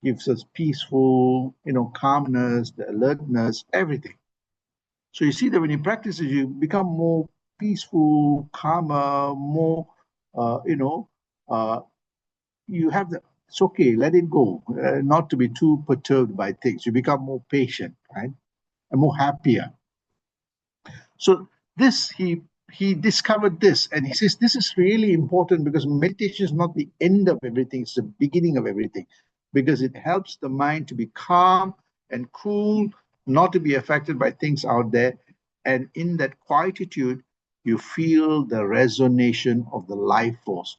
gives us peaceful, calmness, the alertness, everything. So you see that when you practice it, you become more peaceful, calmer, more, you have the, it's okay, let it go, not to be too perturbed by things. You become more patient, right? And more happier. So this he discovered this, and he says this is really important because meditation is not the end of everything; it's the beginning of everything, because it helps the mind to be calm and cool, not to be affected by things out there, and in that quietude, you feel the resonation of the life force.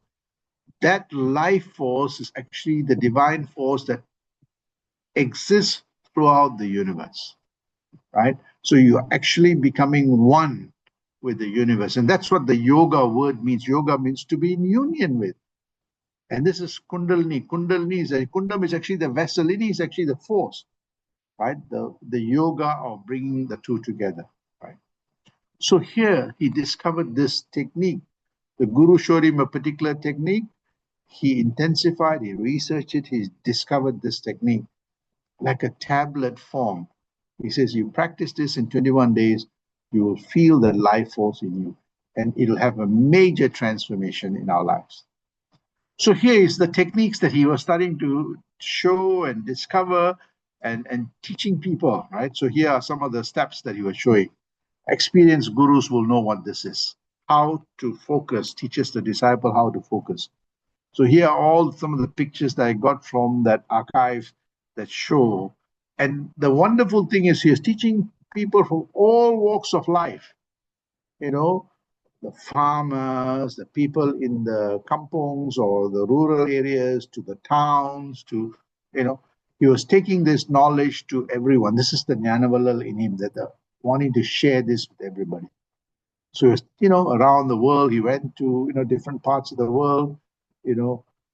That life force is actually the divine force that exists throughout the universe, right? So you're actually becoming one with the universe. And that's what the yoga word means. Yoga means to be in union with. And this is Kundalini. Kundalini is Kundam is actually the vessel. Ini is actually the force, right? The yoga of bringing the two together, right? So here he discovered this technique. The guru showed him a particular technique. He intensified, he researched it, he discovered this technique like a tablet form. He says, you practice this in 21 days, you will feel the life force in you, and it'll have a major transformation in our lives. So here is the techniques that he was starting to show and discover and teaching people, right? So here are some of the steps that he was showing. Experienced gurus will know what this is. How to focus, teaches the disciple how to focus. So here are all some of the pictures that I got from that archive that show. And the wonderful thing is he is teaching people from all walks of life, you know, the farmers, the people in the kampongs or the rural areas to the towns to, he was taking this knowledge to everyone. This is the Jnanavalal in him, that wanting to share this with everybody. So, around the world, he went to, different parts of the world,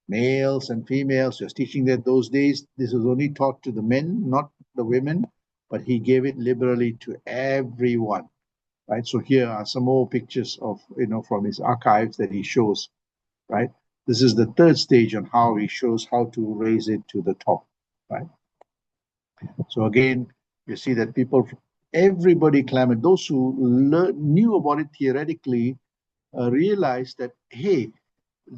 males and females. He was teaching that those days, this was only taught to the men, not the women, but he gave it liberally to everyone, right? So here are some more pictures of, from his archives that he shows, right? This is the third stage on how he shows how to raise it to the top, right? So again, you see that people, everybody clamored. Those who knew about it theoretically realized that, hey,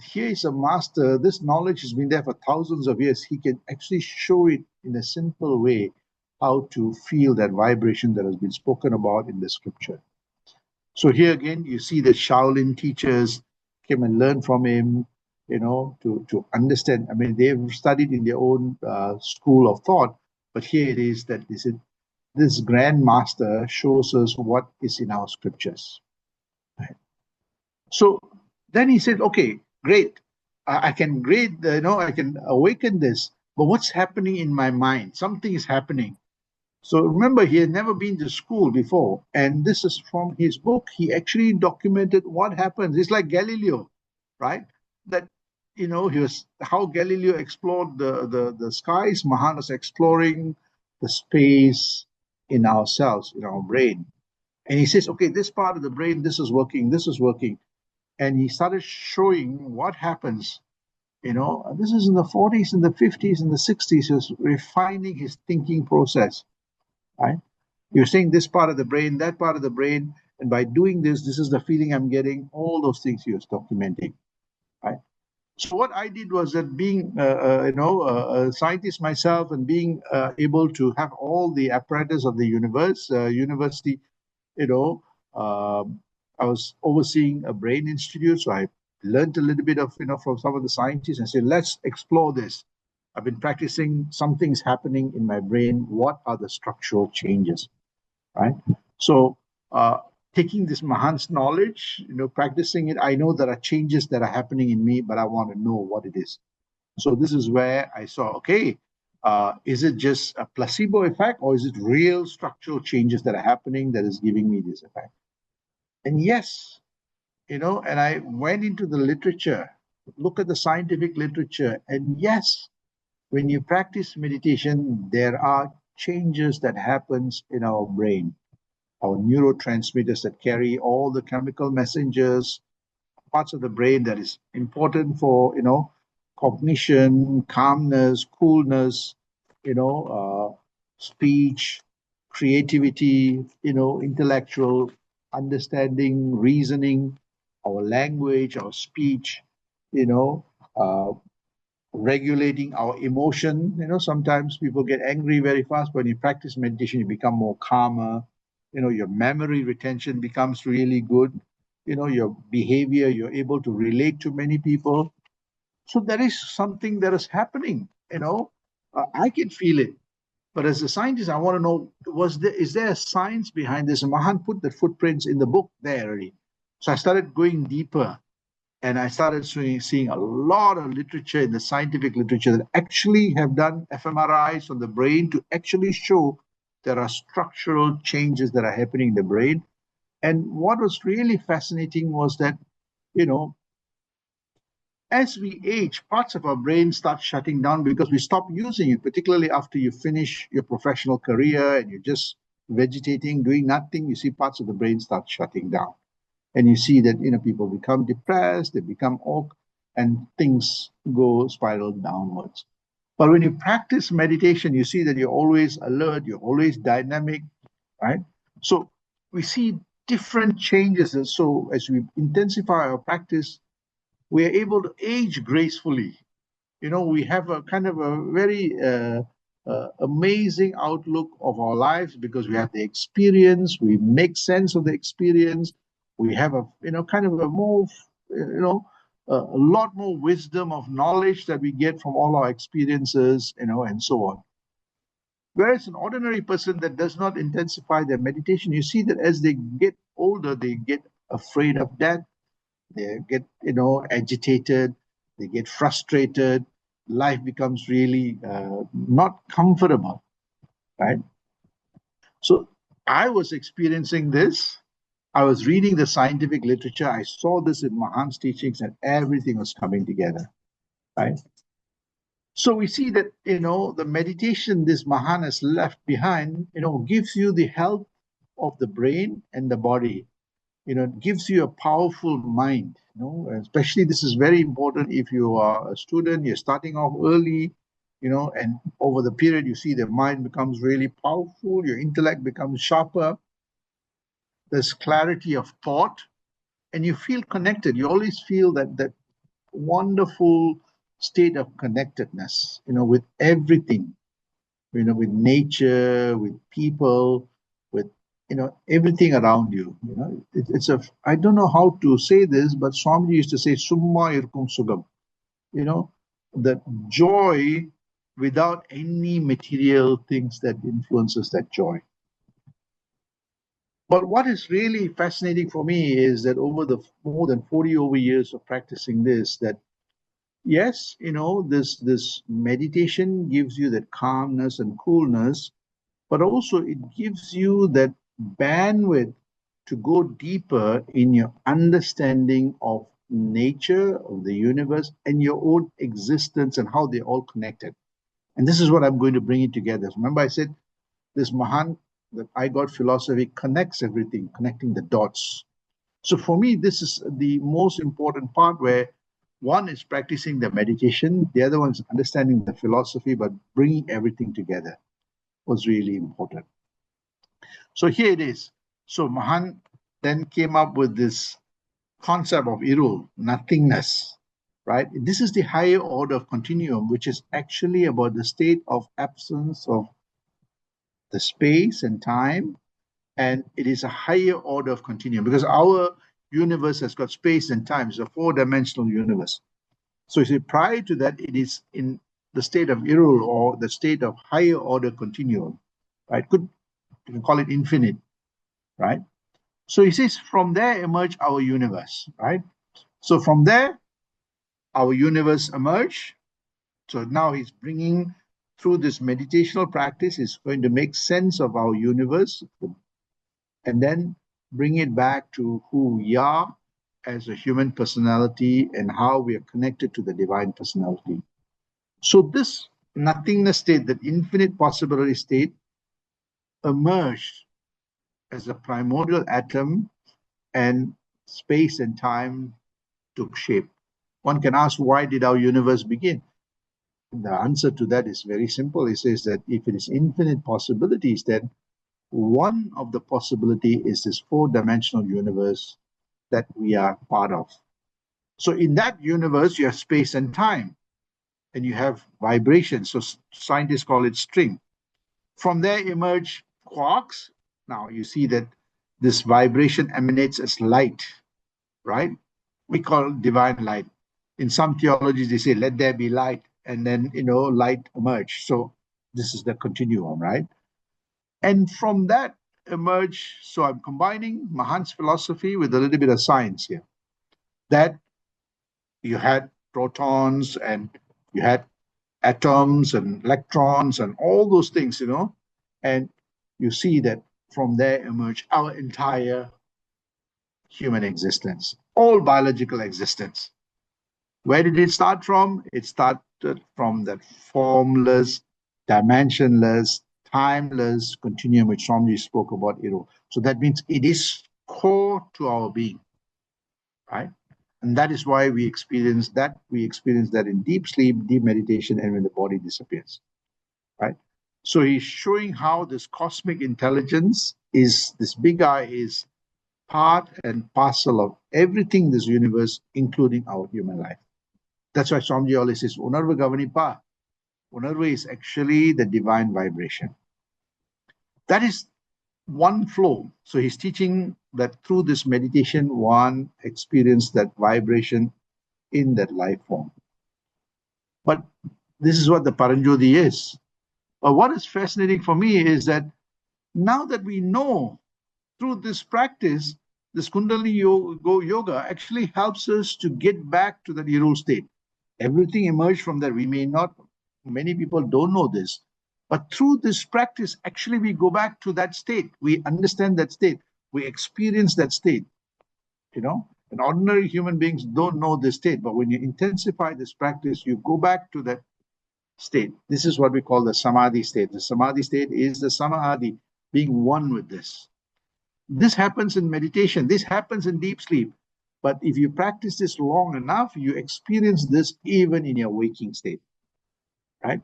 here is a master. This knowledge has been there for thousands of years. He can actually show it in a simple way how to feel that vibration that has been spoken about in the scripture. So here again, you see the Shaolin teachers came and learned from him, to understand. I mean, they've studied in their own school of thought, but here it is that this grand master shows us what is in our scriptures. Right? So then he said, okay, great. I can grade, I can awaken this, but what's happening in my mind? Something is happening. So remember, he had never been to school before, and this is from his book. He actually documented what happens. It's like Galileo, right? That he was how Galileo explored the skies. Mahan was exploring the space in ourselves, in our brain, and he says, okay, this part of the brain, this is working, this is working, and he started showing what happens. This is in the 40s, in the 50s, in the 60s. He was refining his thinking process, right? You're saying this part of the brain, that part of the brain, and by doing this, this is the feeling I'm getting. All those things he was documenting, right? So what I did was that being, a scientist myself and being able to have all the apparatus of the university, you know, um, I was overseeing a brain institute, so I learned a little bit of, from some of the scientists and said, let's explore this. I've been practicing, something's happening in my brain. What are the structural changes? Right? So, taking this Mahan's knowledge, practicing it, I know there are changes that are happening in me, but I want to know what it is. So this is where I saw, okay, is it just a placebo effect, or is it real structural changes that are happening that is giving me this effect? And yes, and I went into the literature, look at the scientific literature, and yes, when you practice meditation, there are changes that happens in our brain, our neurotransmitters that carry all the chemical messengers, parts of the brain that is important for, cognition, calmness, coolness, speech, creativity, intellectual understanding, reasoning, our language, our speech, you know, uh, regulating our emotion. Sometimes people get angry very fast. When you practice meditation, you become more calmer. Your memory retention becomes really good. Your behavior, you're able to relate to many people. So there is something that is happening. I can feel it. But as a scientist, I want to know, is there a science behind this? And Mahan put the footprints in the book there already. So I started going deeper, and I started seeing a lot of literature in the scientific literature that actually have done fMRIs on the brain to actually show there are structural changes that are happening in the brain. And what was really fascinating was that, you know, as we age, parts of our brain start shutting down because we stop using it, particularly after you finish your professional career and you're just vegetating, doing nothing. You see parts of the brain start shutting down, and you see that people become depressed, they become oak, and things go spiral downwards. But when you practice meditation, you see that you're always alert, you're always dynamic, right? So we see different changes. And so as we intensify our practice, we are able to age gracefully. We have a kind of a very amazing outlook of our lives because we have the experience, we make sense of the experience, we have a, kind of a more, a lot more wisdom of knowledge that we get from all our experiences, and so on. Whereas an ordinary person that does not intensify their meditation, you see that as they get older, they get afraid of death, they get agitated, they get frustrated, life becomes really not comfortable, right? So I was experiencing this. I was reading the scientific literature, I saw this in Mahan's teachings, and everything was coming together, right? So we see that the meditation this Mahan has left behind gives you the health of the brain and the body. It gives you a powerful mind. Especially this is very important if you are a student, you're starting off early, and over the period you see the mind becomes really powerful, your intellect becomes sharper, there's clarity of thought, and you feel connected. You always feel that wonderful state of connectedness, with everything, with nature, with people, with everything around you. It's a, I don't know how to say this, but Swamiji used to say summa irkum sugam. That joy without any material things that influences that joy. But what is really fascinating for me is that over the more than 40 over years of practicing this, that yes, this meditation gives you that calmness and coolness, but also it gives you that bandwidth to go deeper in your understanding of nature, of the universe, and your own existence and how they're all connected. And this is what I'm going to bring it together. Remember, I said this Mahan, the I God philosophy connects everything, connecting the dots. So for me, this is the most important part where one is practicing the meditation, the other one is understanding the philosophy, but bringing everything together was really important. So here it is. So Mahan then came up with this concept of Irul, nothingness, right? This is the higher order of continuum, which is actually about the state of absence of the space and time. And it is a higher order of continuum because our universe has got space and time. It's a four-dimensional universe. So you see, prior to that, it is in the state of Irul or the state of higher order continuum, right? You can call it infinite, right? So he says, from there emerge our universe, right? So from there, our universe emerged. So now he's bringing through this meditational practice, he's going to make sense of our universe and then bring it back to who we are as a human personality and how we are connected to the divine personality. So this nothingness state, that infinite possibility state, emerged as a primordial atom, and space and time took shape. One can ask, why did our universe begin? The answer to that is very simple. It says that if it is infinite possibilities, then one of the possibility is this four-dimensional universe that we are part of. So in that universe, you have space and time, and you have vibration. So scientists call it string. From there emerge quarks. Now you see that this vibration emanates as light, right? We call it divine light. In some theologies, they say, let there be light, and then, light emerge. So this is the continuum, right? And from that emerge, so I'm combining Mahan's philosophy with a little bit of science here, that you had protons and you had atoms and electrons and all those things, and you see that from there emerge our entire human existence, all biological existence. Where did it start from? It started from that formless, dimensionless, timeless continuum which Swamiji spoke about, So that means it is core to our being, right? And that is why we experience that. We experience that in deep sleep, deep meditation, and when the body disappears, right? So he's showing how this cosmic intelligence is, this big I is part and parcel of everything in this universe, including our human life. That's why Swamiji always says, Unarva Gavanipa. Unarva is actually the divine vibration. That is one flow. So he's teaching that through this meditation, one experience that vibration in that life form. But this is what the Paranjodi is. But what is fascinating for me is that now that we know through this practice, this Kundalini yoga actually helps us to get back to that Irul state. Everything emerged from there. We may not, many people don't know this, but through this practice, actually we go back to that state. We understand that state. We experience that state, And ordinary human beings don't know this state, but when you intensify this practice, you go back to that state. This is what we call the Samadhi state. The Samadhi state is the Samadhi, being one with this. This happens in meditation. This happens in deep sleep. But if you practice this long enough, you experience this even in your waking state, right?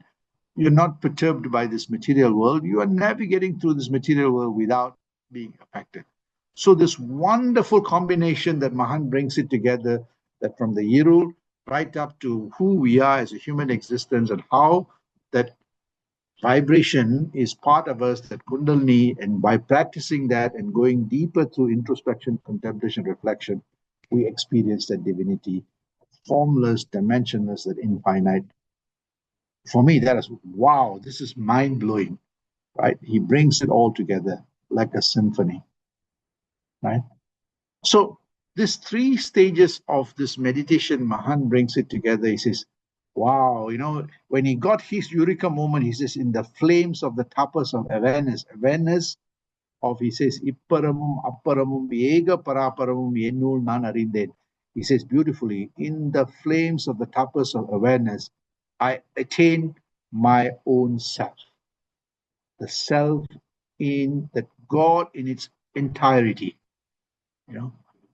You're not perturbed by this material world. You are navigating through this material world without being affected. So this wonderful combination that Mahan brings it together, that from the Irul right up to who we are as a human existence and how that vibration is part of us, that Kundalini, and by practicing that and going deeper through introspection, contemplation, reflection, we experience that divinity, formless, dimensionless, that infinite. For me, that is, wow, this is mind-blowing, right? He brings it all together like a symphony. right? So these three stages of this meditation, Mahan brings it together. He says, wow, when he got his eureka moment, he says, in the flames of the tapas of awareness of, he says, Ipparamum, Apparamum, Ega Paraparamum, Yenul Nan Arinden. He says beautifully, in the flames of the tapas of awareness, I attain my own self, the self in that God in its entirety.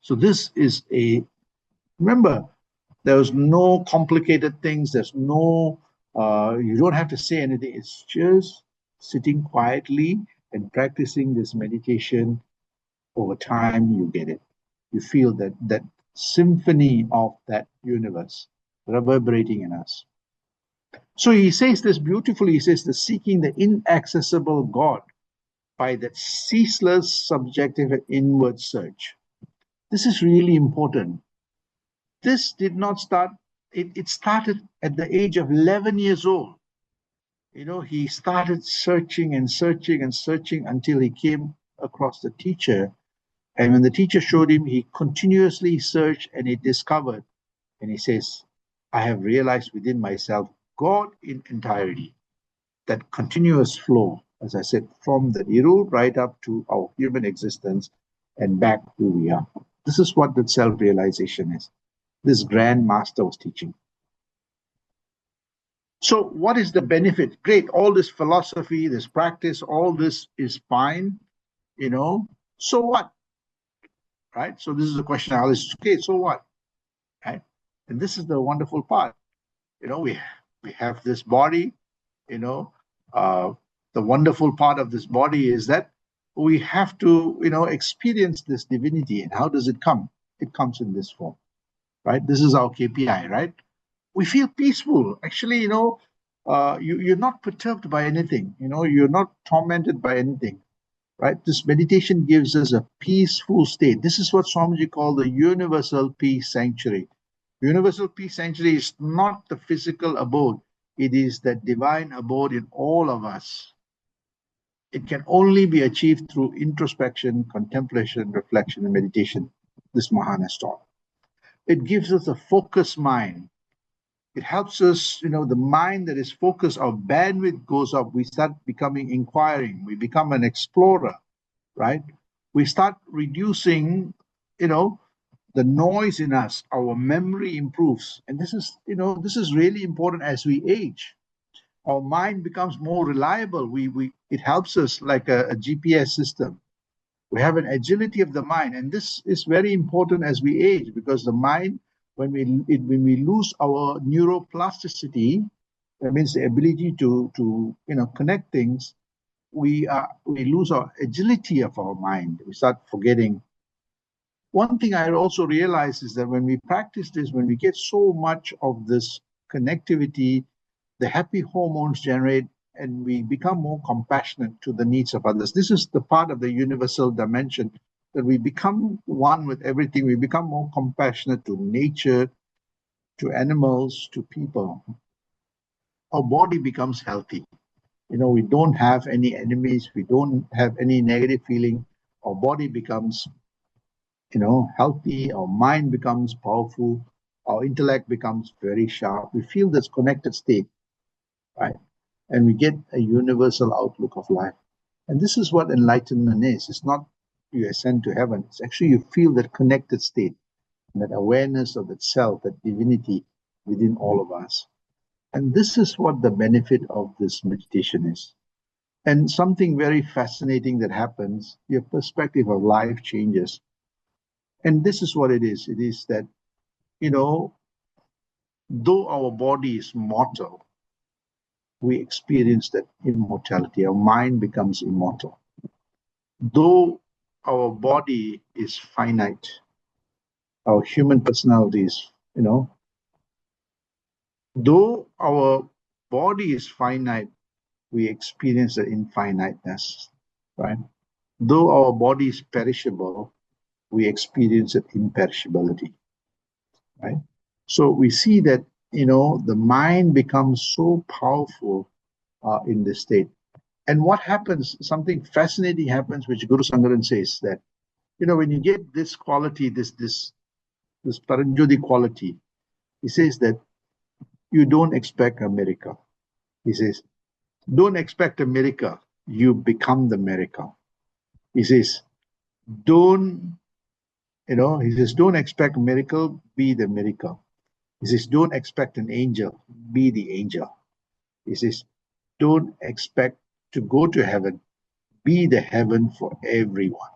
So this is remember, there's no complicated things. There's no, you don't have to say anything. It's just sitting quietly and practicing this meditation. Over time, you get it. You feel that symphony of that universe reverberating in us. So he says this beautifully. He says, the seeking the inaccessible God by that ceaseless subjective and inward search. This is really important. This did not start, it started at the age of 11 years old. He started searching and searching and searching until he came across the teacher. And when the teacher showed him, he continuously searched and he discovered. And he says, I have realized within myself God in entirety, that continuous flow, as I said, from the Irul right up to our human existence and back who we are. This is what the self-realization is. This Grand Master was teaching. So what is the benefit? Great, all this philosophy, this practice, all this is fine, so what? Right? So this is the question I always, okay, so what? Right? And this is the wonderful part. We have this body, the wonderful part of this body is that we have to, experience this divinity. And how does it come? It comes in this form, right? This is our KPI, right? We feel peaceful. Actually, you're not perturbed by anything. You're not tormented by anything, right? This meditation gives us a peaceful state. This is what Swamiji called the universal peace sanctuary. Universal peace sanctuary is not the physical abode. It is that divine abode in all of us. It can only be achieved through introspection, contemplation, reflection, and meditation. This Mahan has taught. It gives us a focused mind. It helps us, the mind that is focused, our bandwidth goes up. We start becoming inquiring. We become an explorer, right? We start reducing, the noise in us. Our memory improves. And this is really important as we age. Our mind becomes more reliable. It helps us like a GPS system. We have an agility of the mind. And this is very important as we age, because the mind, when we lose our neuroplasticity, that means the ability to connect things, we lose our agility of our mind. We start forgetting. One thing I also realize is that when we practice this, when we get so much of this connectivity, the happy hormones generate, and we become more compassionate to the needs of others. This is the part of the universal dimension, that we become one with everything. We become more compassionate to nature, to animals, to people. Our body becomes healthy. We don't have any enemies. We don't have any negative feeling. Our body becomes, healthy. Our mind becomes powerful. Our intellect becomes very sharp. We feel this connected state, right? And we get a universal outlook of life. And this is what enlightenment is. It's not you ascend to heaven. It's actually you feel that connected state, that awareness of itself, that divinity within all of us. And this is what the benefit of this meditation is. And something very fascinating that happens, your perspective of life changes. And this is what it is. It is that, though our body is mortal, we experience that immortality. Our mind becomes immortal. Though our body is finite, our human personality is, though our body is finite, we experience the infiniteness, right? Though our body is perishable, we experience the imperishability, right? So we see that, the mind becomes so powerful in this state. And what happens, something fascinating happens, which Guru Sangaran says, that when you get this quality, this Paranjodi quality, he says that you don't expect a miracle. He says, don't expect a miracle. You become the miracle. He says, don't, he says, don't expect a miracle, be the miracle. He says, don't expect an angel, be the angel. He says, don't expect to go to heaven, be the heaven for everyone.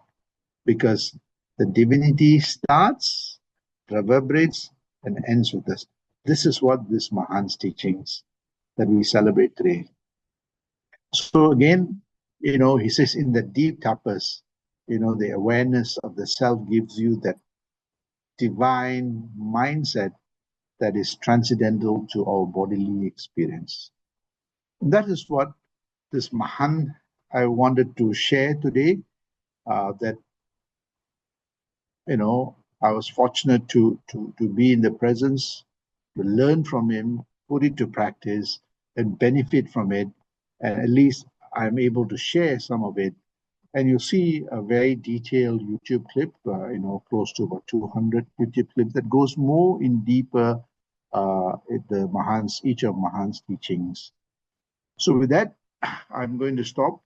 Because the divinity starts, reverberates, and ends with us. This is what this Mahan's teachings that we celebrate today. So again, he says in the deep tapas, the awareness of the self gives you that divine mindset that is transcendental to our bodily experience. And that is what this Mahan I wanted to share today. That I was fortunate to be in the presence, to learn from him, put it to practice, and benefit from it. And at least I'm able to share some of it. And you'll see a very detailed YouTube clip, close to about 200 YouTube clips that goes more in deeper each of Mahan's teachings. So with that, I'm going to stop.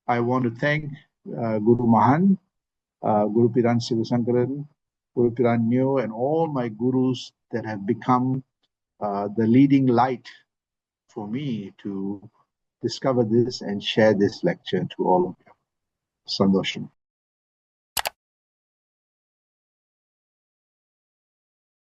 I want to thank Guru Mahan, Guru Piran Sivasankaran, Guru Piran Neo, and all my gurus that have become the leading light for me to discover this and share this lecture to all of you. Sandosham.